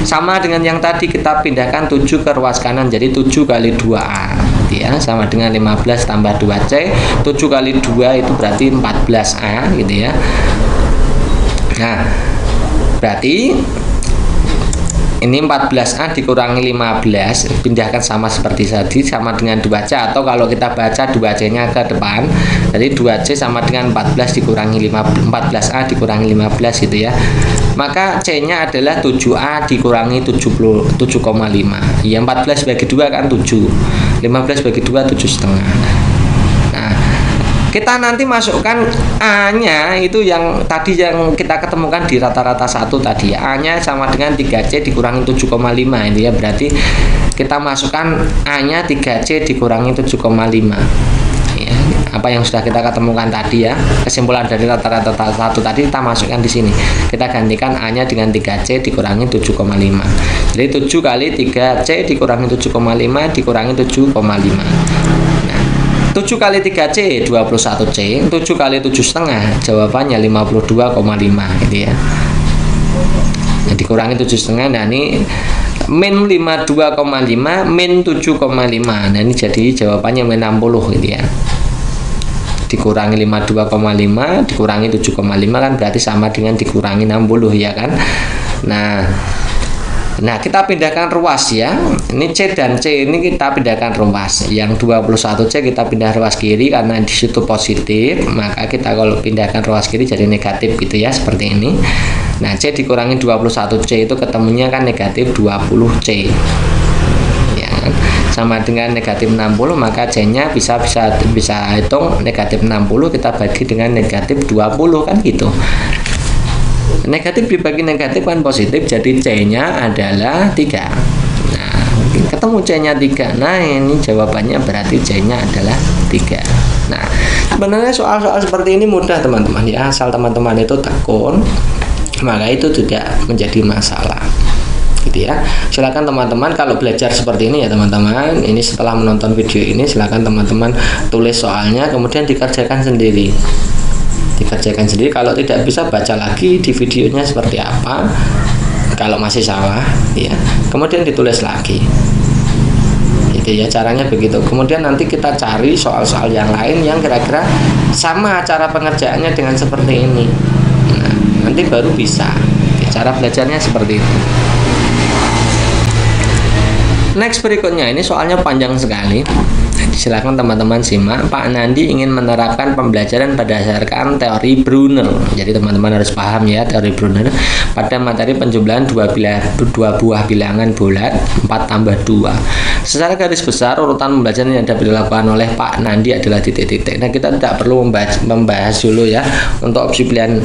Sama dengan yang tadi kita pindahkan 7 ke ruas kanan, jadi 7 kali 2A ya, sama dengan 15 tambah 2C. 7 kali 2 itu berarti 14A gitu ya. Nah, berarti ini 14A dikurangi 15, pindahkan sama seperti tadi, sama dengan 2C, atau kalau kita baca 2C-nya ke depan, jadi 2C sama dengan 14 dikurangi 14A dikurangi 15 gitu ya. Maka C-nya adalah 7A dikurangi 7,5. Ya, 14 bagi 2 kan 7. 15 bagi 2 7,5. Kita nanti masukkan A-nya itu yang tadi yang kita ketemukan di rata-rata 1 tadi. A-nya sama dengan 3C dikurangi 7,5 ini ya. Berarti kita masukkan A-nya 3C dikurangi 7,5. Ya, apa yang sudah kita ketemukan tadi ya. Kesimpulan dari rata-rata 1 tadi kita masukkan di sini. Kita gantikan A-nya dengan 3C dikurangi 7,5. Jadi 7 kali 3C dikurangi 7,5 dikurangi 7,5. 7 kali 3C 21C, 7 kali 7,5 jawabannya 52,5 gitu ya. Nah, dikurangi 7,5, nah ini min 52,5 min 7,5. Nah, ini jadi jawabannya min 60 gitu ya. Dikurangi 52,5 dikurangi 7,5 kan berarti sama dengan dikurangi 60 ya kan. Nah, kita pindahkan ruas ya. Ini C dan C ini kita pindahkan ruas. Yang 21C kita pindah ruas kiri karena di situ positif, maka kita kalau pindahkan ruas kiri jadi negatif gitu ya, seperti ini. Nah, C dikurangi 21C itu ketemunya kan negatif 20C. Ya, sama dengan negatif 60, maka C-nya bisa hitung negatif 60 kita bagi dengan negatif 20 kan gitu. Negatif dibagi negatif kan positif, jadi C-nya adalah 3. Nah, ketemu C-nya 3. Nah, ini jawabannya berarti C-nya adalah 3. Nah, sebenarnya soal-soal seperti ini mudah teman-teman ya, asal teman-teman itu tekun, maka itu tidak menjadi masalah. Gitu ya. Silakan teman-teman kalau belajar seperti ini ya teman-teman, ini setelah menonton video ini silakan teman-teman tulis soalnya kemudian dikerjakan sendiri. Kalau tidak bisa baca lagi di videonya seperti apa. Kalau masih salah ya, kemudian ditulis lagi. Gitu ya, caranya begitu. Kemudian nanti kita cari soal-soal yang lain yang kira-kira sama cara pengerjaannya dengan seperti ini. Nah, nanti baru bisa. Cara belajarnya seperti itu. Next berikutnya ini soalnya panjang sekali. Silakan teman-teman simak. Pak Nandi ingin menerapkan pembelajaran berdasarkan teori Brunner. Jadi teman-teman harus paham ya teori Brunner. Pada materi penjumlahan dua buah bilangan bulat 4 tambah 2. Secara garis besar urutan pembelajaran yang dapat dilakukan oleh Pak Nandi adalah titik-titik. Nah, kita tidak perlu membahas dulu ya untuk opsi pilihan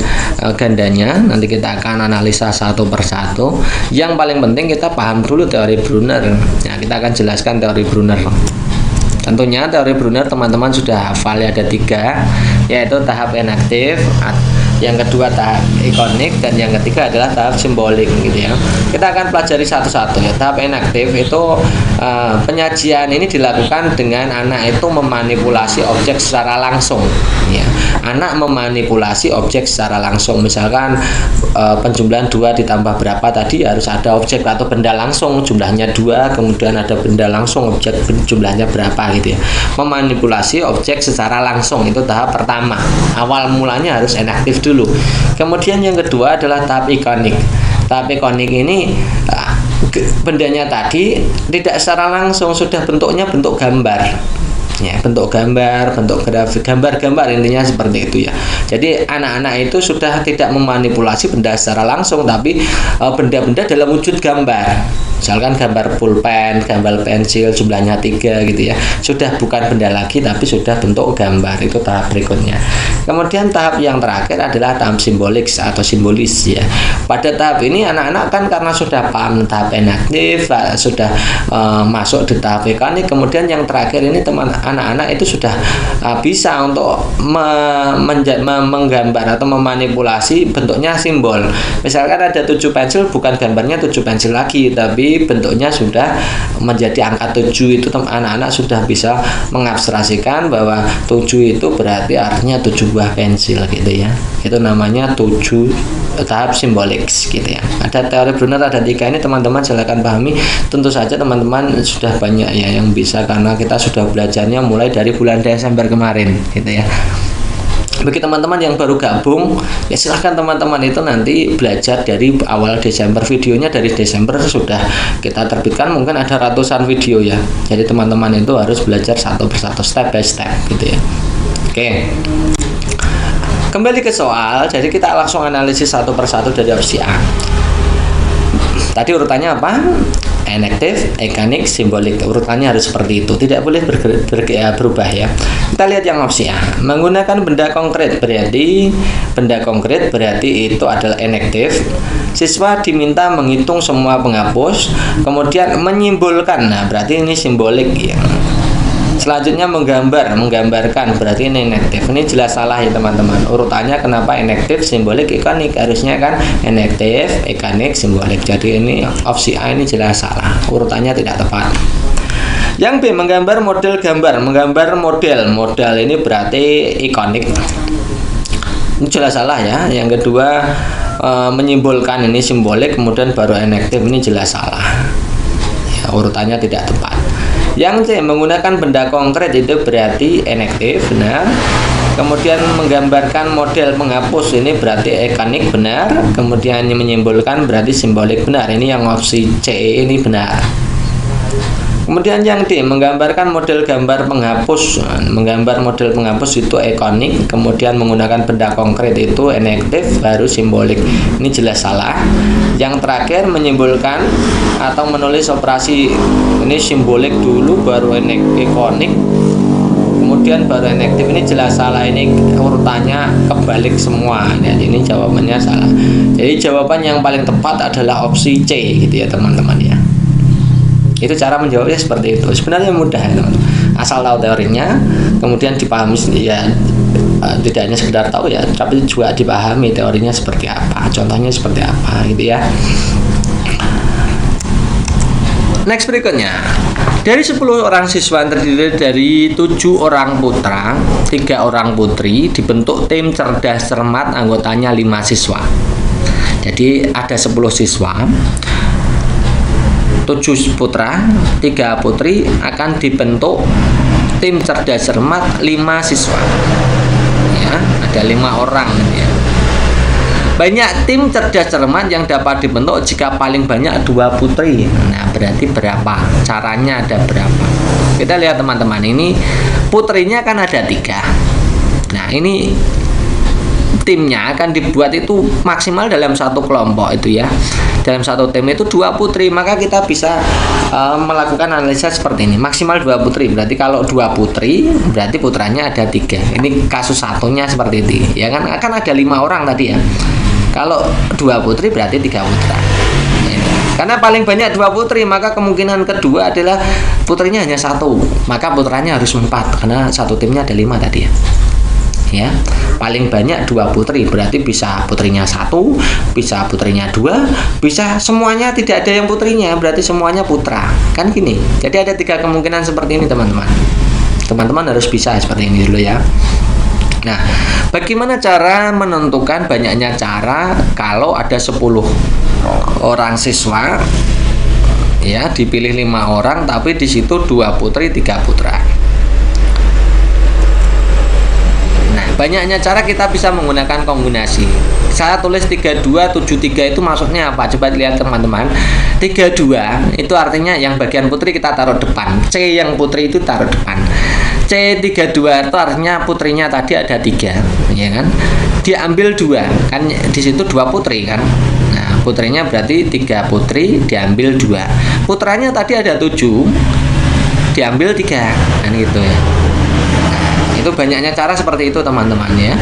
gandanya. Nanti kita akan analisa satu persatu. Yang paling penting kita paham dulu teori Brunner. Nah, kita akan jelaskan teori Brunner. Tentunya teori Brunner teman-teman sudah hafal ya, ada 3, yaitu tahap enaktif, yang kedua tahap ikonik, dan yang ketiga adalah tahap simbolik gitu ya. Kita akan pelajari satu-satu ya. Tahap enaktif itu penyajian ini dilakukan dengan anak itu memanipulasi objek secara langsung ya. Anak memanipulasi objek secara langsung, misalkan penjumlahan 2 ditambah berapa tadi harus ada objek atau benda langsung, jumlahnya 2, kemudian ada benda langsung, objek jumlahnya berapa gitu ya. Memanipulasi objek secara langsung itu tahap pertama. Awal mulanya harus enaktif dulu. Kemudian yang kedua adalah tahap ikonik. Tahap ikonik ini bendanya tadi tidak secara langsung, sudah bentuknya bentuk gambar. Ya, bentuk gambar, bentuk grafik, gambar-gambar intinya seperti itu ya. Jadi anak-anak itu sudah tidak memanipulasi benda secara langsung, tapi benda-benda dalam wujud gambar. Misalkan gambar pulpen, gambar pensil, jumlahnya 3 gitu ya. Sudah bukan benda lagi, tapi sudah bentuk gambar. Itu tahap berikutnya. Kemudian tahap yang terakhir adalah tahap simbolik atau simbolis ya. Pada tahap ini anak-anak kan karena sudah paham tahap enaktif, sudah masuk di tahap ikonik. Kemudian yang terakhir ini anak-anak itu sudah bisa untuk menggambar atau memanipulasi bentuknya simbol. Misalkan ada 7 pensil, bukan gambarnya 7 pensil lagi, tapi bentuknya sudah menjadi angka 7. Itu anak-anak sudah bisa mengabstrasikan bahwa 7 itu berarti artinya 7 buah pensil gitu ya. Itu namanya 7 tahap simbolik gitu ya. Ada teori Brunner ada 3 ini teman-teman silakan pahami. Tentu saja teman-teman sudah banyak ya yang bisa karena kita sudah belajarnya mulai dari bulan Desember kemarin gitu ya. Bagi teman-teman yang baru gabung ya silahkan teman-teman itu nanti belajar dari awal Desember. Videonya dari Desember sudah kita terbitkan, mungkin ada ratusan video ya. Jadi teman-teman itu harus belajar satu persatu, step by step gitu ya. Oke, kembali ke soal. Jadi kita langsung analisis satu persatu dari opsi A. Tadi urutannya apa? Enaktif, ikonik, simbolik. Urutannya harus seperti itu, tidak boleh berubah ya. Kita lihat yang opsi A. Menggunakan benda konkret berarti itu adalah enaktif. Siswa diminta menghitung semua penghapus, kemudian menyimbolkan. Nah, berarti ini simbolik ya. Selanjutnya menggambarkan, berarti ini enaktif. Ini jelas salah ya teman-teman. Urutannya kenapa enaktif, simbolik, ikonik? Harusnya kan enaktif, ikonik, simbolik. Jadi ini opsi A ini jelas salah. Urutannya tidak tepat. Yang B, menggambar model gambar. Menggambar model ini berarti ikonik. Ini jelas salah ya. Yang kedua menyimbolkan, ini simbolik, kemudian baru enaktif, ini jelas salah. Ya, urutannya tidak tepat. Yang C, menggunakan benda konkret itu berarti enaktif, benar. Kemudian menggambarkan model penghapus ini berarti ikonik, benar. Kemudian menyimbolkan berarti simbolik, benar. Ini yang opsi C ini benar. Kemudian yang D, menggambarkan model gambar penghapus. Menggambar model penghapus itu ikonik, kemudian menggunakan benda konkret itu enaktif, baru simbolik. Ini jelas salah. Yang terakhir menyimbolkan atau menulis operasi ini simbolik dulu, baru ikonik. kemudian baru inaktif. Ini jelas salah, ini urutannya kebalik semua. Nah, ini jawabannya salah. Jadi jawaban yang paling tepat adalah opsi C gitu ya teman-teman ya. Itu cara menjawabnya seperti itu. Sebenarnya mudah ya teman-teman. Asal tahu teorinya, kemudian dipahami ya, tidak hanya sekedar tahu ya, tapi juga dipahami teorinya seperti apa, contohnya seperti apa gitu ya. Next berikutnya. Dari 10 orang siswa yang terdiri dari 7 orang putra, 3 orang putri, dibentuk tim cerdas cermat, anggotanya 5 siswa. Jadi ada 10 siswa, 7 putra, 3 putri, akan dibentuk tim cerdas cermat 5 siswa. Ya, ada 5 orang ya. Banyak tim cerdas cermat yang dapat dibentuk jika paling banyak 2 putri. Nah, berarti berapa? Caranya ada berapa? Kita lihat teman-teman, ini putrinya kan ada 3. Nah, ini timnya akan dibuat itu maksimal dalam satu kelompok itu ya. Dalam satu tim itu 2 putri, maka kita bisa melakukan analisa seperti ini. Maksimal 2 putri, berarti kalau 2 putri berarti putranya ada 3. Ini kasus satunya seperti itu. Ya kan akan ada 5 orang tadi ya. Kalau 2 putri berarti 3 putra. Karena paling banyak 2 putri, maka kemungkinan kedua adalah putrinya hanya 1. Maka putranya harus 4 karena satu timnya ada 5 tadi ya. Ya, paling banyak 2 putri, berarti bisa putrinya 1, bisa putrinya 2, bisa semuanya tidak ada yang putrinya, berarti semuanya putra. Kan gini. Jadi ada 3 kemungkinan seperti ini teman-teman. Teman-teman harus bisa seperti ini dulu ya. Nah, bagaimana cara menentukan banyaknya cara kalau ada 10 orang siswa ya, dipilih 5 orang tapi di situ 2 putri 3 putra. Nah, banyaknya cara kita bisa menggunakan kombinasi. Saya tulis 3273 itu maksudnya apa? Coba lihat teman-teman. 32 itu artinya yang bagian putri kita taruh depan, C yang putri itu taruh depan. C32 itu artinya putrinya tadi ada 3, ya kan? Diambil 2, kan di situ 2 putri kan? Nah, putrinya berarti 3 putri diambil 2. Putranya tadi ada 7, diambil 3, kan gitu ya. Nah, itu banyaknya cara seperti itu teman-teman ya.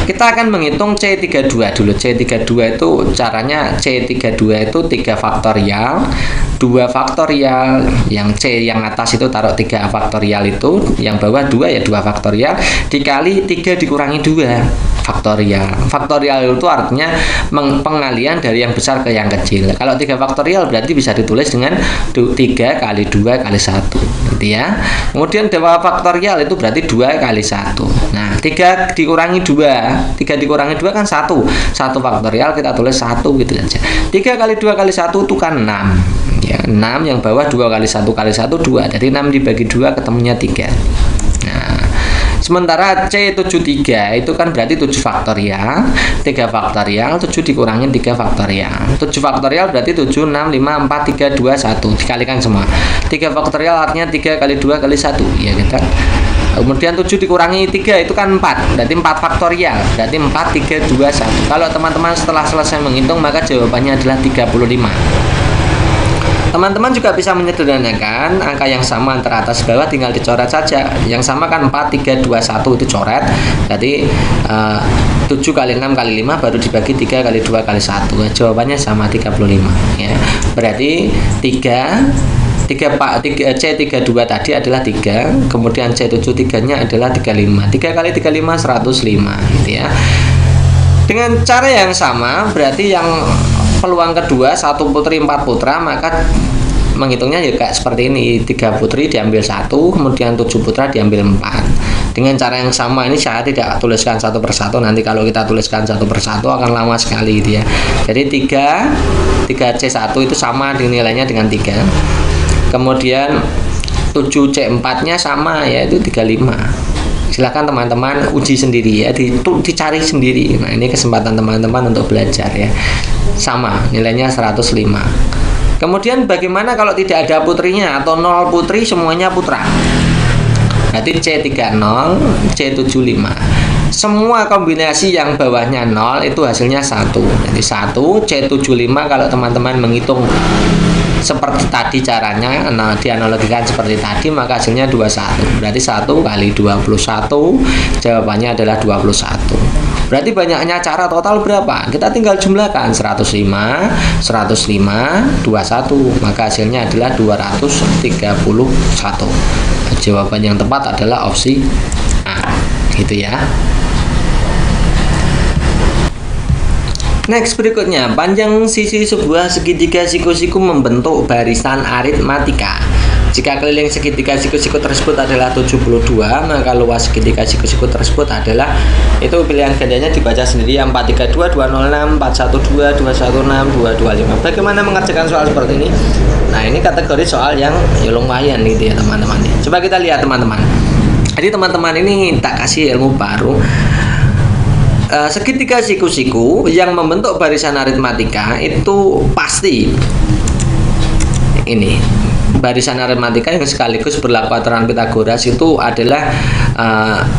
Kita akan menghitung C32 dulu. C32 itu caranya C32 itu 3 faktorial, 2 faktorial, yang C yang atas itu taruh 3 faktorial itu, yang bawah 2 ya 2 faktorial, dikali 3 dikurangi 2 faktorial. Faktorial itu artinya pengalian dari yang besar ke yang kecil. Kalau 3 faktorial berarti bisa ditulis dengan 3 kali 2 kali 1 gitu ya. Kemudian 2 faktorial itu berarti 2 kali 1. Nah, 3 dikurangi 2, 3 dikurangi 2 kan 1. 1 faktorial kita tulis 1 gitu saja. 3 kali 2 kali 1 itu kan 6. Ya, 6 yang bawah 2 kali 1 kali 1 2. Jadi 6 dibagi 2 ketemunya 3. Nah, sementara C73 itu kan berarti 7 faktorial, 3 faktorial, 7 dikurangi 3 faktorial. 7 faktorial berarti 7, 6, 5, 4, 3, 2, 1. Dikalikan semua. 3 faktorial artinya 3 kali 2 kali 1. Ya kita. Kemudian 7 dikurangi 3 itu kan 4. Berarti 4 faktorial. Berarti 4, 3, 2, 1. Kalau teman-teman setelah selesai menghitung maka jawabannya adalah 35. Teman-teman juga bisa menyederhanakan angka yang sama antara atas bawah, tinggal dicoret saja. Yang sama kan 4, 3, 2, 1 itu coret. Jadi 7 kali 6 kali 5 baru dibagi 3 kali 2 kali 1. Jawabannya sama 35 ya. Berarti C32 tadi adalah 3, kemudian C73 nya adalah 35. 3 kali 35 105 gitu ya. Dengan cara yang sama berarti yang peluang kedua 1 putri 4 putra, maka menghitungnya juga seperti ini. 3 putri diambil 1, kemudian 7 putra diambil 4. Dengan cara yang sama ini saya tidak tuliskan satu persatu. Nanti kalau kita tuliskan satu persatu akan lama sekali gitu ya. Jadi 3C1 itu sama nilainya dengan 3. Kemudian 7C4 nya sama yaitu 35. Silakan teman-teman uji sendiri ya, dicari sendiri. Nah, ini kesempatan teman-teman untuk belajar ya. Sama, nilainya 105. Kemudian bagaimana kalau tidak ada putrinya atau 0 putri semuanya putra? Berarti C30, C75. Semua kombinasi yang bawahnya 0 itu hasilnya 1. Jadi 1 C75 kalau teman-teman menghitung seperti tadi caranya, nah dianalogikan seperti tadi, maka hasilnya 21. Berarti 1 kali 21, jawabannya adalah 21. Berarti banyaknya cara total berapa? Kita tinggal jumlahkan 105, 21, maka hasilnya adalah 231. Jawaban yang tepat adalah opsi A, gitu ya. Next, berikutnya, panjang sisi sebuah segitiga siku-siku membentuk barisan aritmatika. Jika keliling segitiga siku-siku tersebut adalah 72, maka luas segitiga siku-siku tersebut adalah, itu pilihan gandanya dibaca sendiri, 432, 206, 412, 216, 225. Bagaimana mengerjakan soal seperti ini? Nah, ini kategori soal yang lumayan gitu ya teman-teman. Coba kita lihat teman-teman. Jadi teman-teman ini tak kasih ilmu baru. Segitiga siku-siku yang membentuk barisan aritmatika itu pasti ini barisan aritmatika yang sekaligus berlaku aturan Pitagoras itu adalah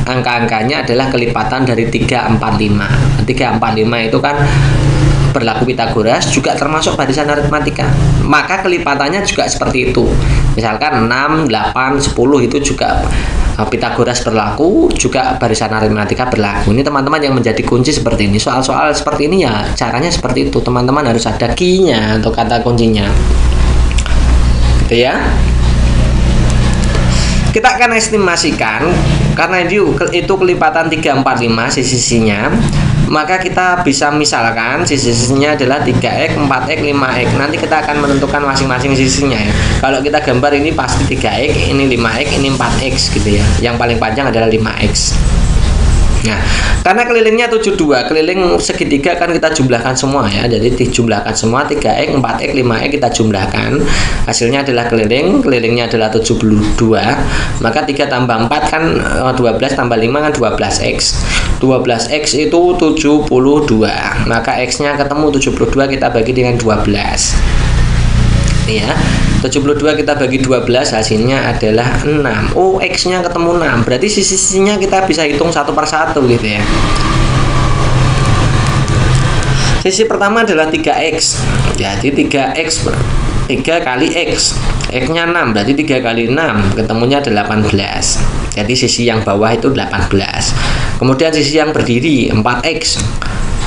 angka-angkanya adalah kelipatan dari 345. 345 itu kan berlaku Pitagoras, juga termasuk barisan aritmatika. Maka kelipatannya juga seperti itu. Misalkan 6, 8, 10 itu juga Pitagoras berlaku, juga barisan aritmatika berlaku. Ini teman-teman yang menjadi kunci seperti ini. Soal-soal seperti ini ya caranya seperti itu. Teman-teman harus ada key-nya atau kata kuncinya. Gitu ya. Kita akan estimasikan karena itu kelipatan 345 sisi-sisinya, maka kita bisa misalkan sisi-sisinya adalah 3x, 4x, 5x. Nanti kita akan menentukan masing-masing sisinya ya. Kalau kita gambar ini pasti 3x, ini 5x, ini 4x gitu ya. Yang paling panjang adalah 5x. Nah, karena kelilingnya 72, keliling segitiga kan kita jumlahkan semua ya. Jadi dijumlahkan semua 3x, 4x, 5x kita jumlahkan. Hasilnya adalah kelilingnya adalah 72. Maka 3 tambah 4 kan 12 tambah 5 kan 12x. 12x itu 72. Maka x-nya ketemu 72, kita bagi dengan 12. Ya, 72 kita bagi 12 hasilnya adalah 6. Oh, x-nya ketemu 6. Berarti sisi-sisinya kita bisa hitung satu per satu gitu ya. Sisi pertama adalah 3x. Jadi 3x 3 kali x. X-nya 6, berarti 3 kali 6 ketemunya 18. Jadi sisi yang bawah itu 18. Kemudian sisi yang berdiri 4x.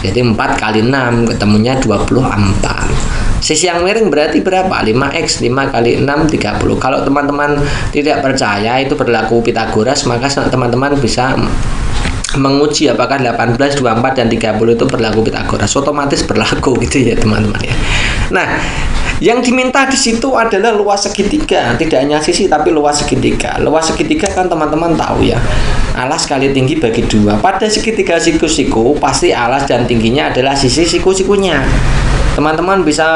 Jadi 4 kali 6 ketemunya 24. Sisi yang miring berarti berapa? 5x. 5 kali 6 30. Kalau teman-teman tidak percaya itu berlaku Pitagoras, maka teman-teman bisa menguji apakah 18, 24 dan 30 itu berlaku Pitagoras. Otomatis berlaku gitu ya teman-teman ya. Nah, yang diminta di situ adalah luas segitiga, tidak hanya sisi tapi luas segitiga. Luas segitiga kan teman-teman tahu ya, alas kali tinggi bagi 2. Pada segitiga siku-siku pasti alas dan tingginya adalah sisi siku-sikunya. Teman-teman bisa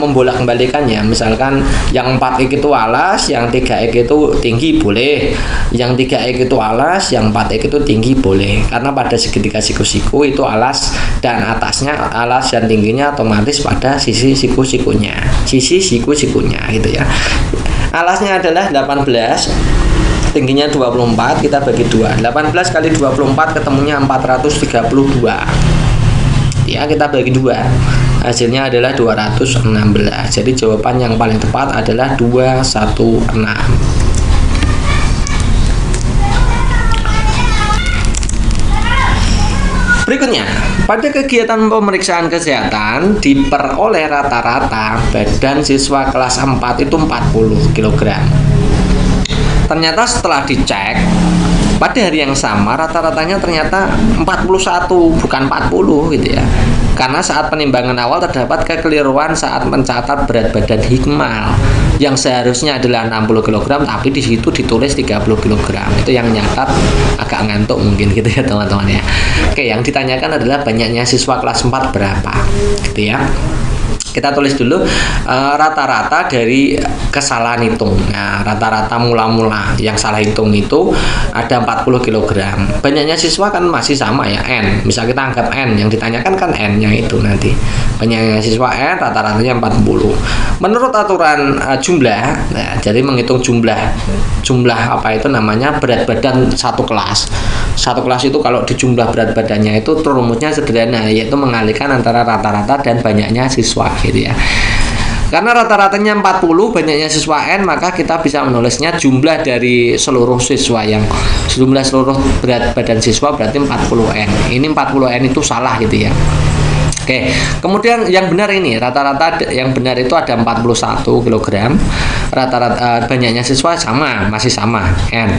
membolak-balikannya. Misalkan yang 4x itu alas, yang 3x itu tinggi boleh. Yang 3x itu alas, yang 4x itu tinggi boleh. Karena pada segitiga siku-siku itu alas dan atasnya, alas dan tingginya otomatis pada sisi siku-sikunya. Sisi siku-sikunya gitu ya. Alasnya adalah 18, tingginya 24, kita bagi 2. 18 kali 24 ketemunya 432. Ya, kita bagi 2. Hasilnya adalah 216. Jadi jawaban yang paling tepat adalah 216. Berikutnya, pada kegiatan pemeriksaan kesehatan diperoleh rata-rata beban siswa kelas 4 itu 40 kg. Ternyata setelah dicek pada hari yang sama rata-ratanya ternyata 41 bukan 40 gitu ya. Karena saat penimbangan awal terdapat kekeliruan saat mencatat berat badan Hikmal yang seharusnya adalah 60 kg tapi di situ ditulis 30 kg. Itu yang nyatat agak ngantuk mungkin gitu ya teman-teman ya. Oke, yang ditanyakan adalah banyaknya siswa kelas 4 berapa gitu ya. Kita tulis dulu rata-rata dari kesalahan hitung. Nah, rata-rata mula-mula yang salah hitung itu ada 40 kg. Banyaknya siswa kan masih sama ya, N. Misal kita anggap N, yang ditanyakan kan N-nya itu nanti. Banyaknya siswa N, rata-ratanya 40. Menurut aturan jumlah, nah, jadi menghitung jumlah apa itu namanya berat badan satu kelas. Satu kelas itu kalau dijumlah berat badannya itu rumusnya sederhana, yaitu mengalihkan antara rata-rata dan banyaknya siswa gitu ya. Karena rata-ratanya 40, banyaknya siswa N, maka kita bisa menulisnya jumlah dari seluruh siswa yang jumlah seluruh berat badan siswa berarti 40N. Ini 40N itu salah gitu ya. Oke, kemudian yang benar ini rata-rata yang benar itu ada 41 kg. Rata-rata banyaknya siswa sama, masih sama N.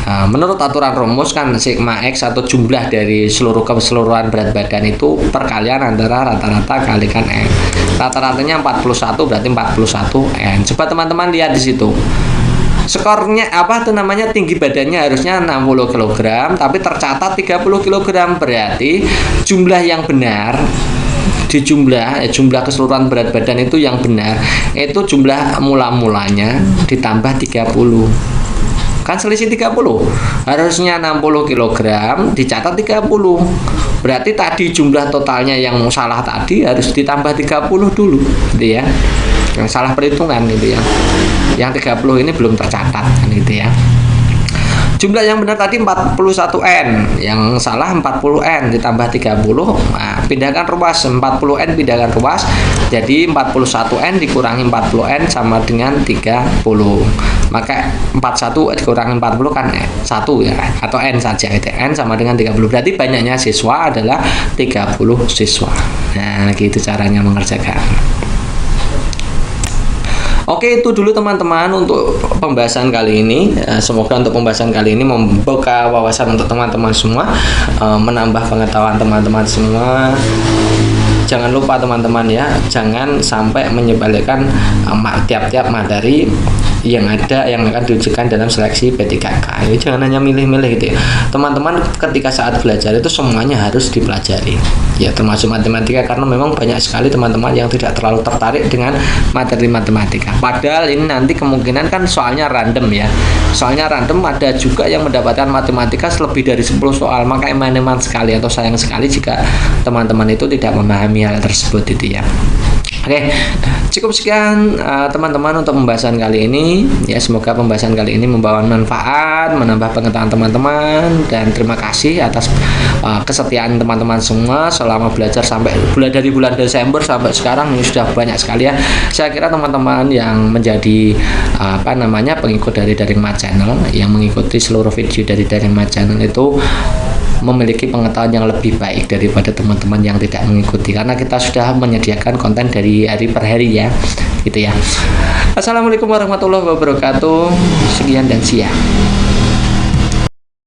Menurut aturan rumus kan sigma X atau jumlah dari seluruh keseluruhan berat badan itu perkalian antara rata-rata kalikan N. Rata-ratanya 41 berarti 41 N. Coba teman-teman lihat di situ. Skornya apa tuh namanya, tinggi badannya harusnya 60 kg tapi tercatat 30 kg, berarti jumlah yang benar di jumlah keseluruhan berat badan itu yang benar itu jumlah mula-mulanya ditambah 30. Kan selisih 30. Harusnya 60 kg dicatat 30. Berarti tadi jumlah totalnya yang salah tadi harus ditambah 30 dulu gitu ya. Yang salah perhitungan gitu ya. Yang 30 ini belum tercatat kan gitu ya. Jumlah yang benar tadi 41N, yang salah 40N ditambah 30. Nah, pindahkan ruas 40N pindahkan ruas. Jadi 41N dikurangi 40N sama dengan 30. Maka 41 dikurangi 40 kan 1 ya, atau N saja itu. N sama dengan 30. Berarti banyaknya siswa adalah 30 siswa. Nah, gitu caranya mengerjakan. Oke, itu dulu teman-teman untuk pembahasan kali ini. Semoga untuk pembahasan kali ini membuka wawasan untuk teman-teman semua, menambah pengetahuan teman-teman semua. Jangan lupa teman-teman ya, jangan sampai menyebalkan tiap-tiap materi yang ada yang akan diujikan dalam seleksi P3K. Jadi jangan hanya milih-milih gitu ya. Teman-teman ketika saat belajar itu semuanya harus dipelajari. Ya, termasuk matematika, karena memang banyak sekali teman-teman yang tidak terlalu tertarik dengan materi matematika. Padahal ini nanti kemungkinan kan soalnya random ya. Soalnya random, ada juga yang mendapatkan matematika lebih dari 10 soal. Maka eman-eman sekali atau sayang sekali jika teman-teman itu tidak memahami hal tersebut itu ya. Oke, cukup sekian teman-teman untuk pembahasan kali ini. Ya, semoga pembahasan kali ini membawa manfaat, menambah pengetahuan teman-teman, dan terima kasih atas kesetiaan teman-teman semua selama belajar sampai dari bulan Desember sampai sekarang. Ini sudah banyak sekali ya. Saya kira teman-teman yang menjadi pengikut dari Daring Math Channel, yang mengikuti seluruh video dari Daring Math Channel itu memiliki pengetahuan yang lebih baik daripada teman-teman yang tidak mengikuti, karena kita sudah menyediakan konten dari hari per hari ya, gitu ya. Assalamualaikum warahmatullahi wabarakatuh. Sekian dan siap.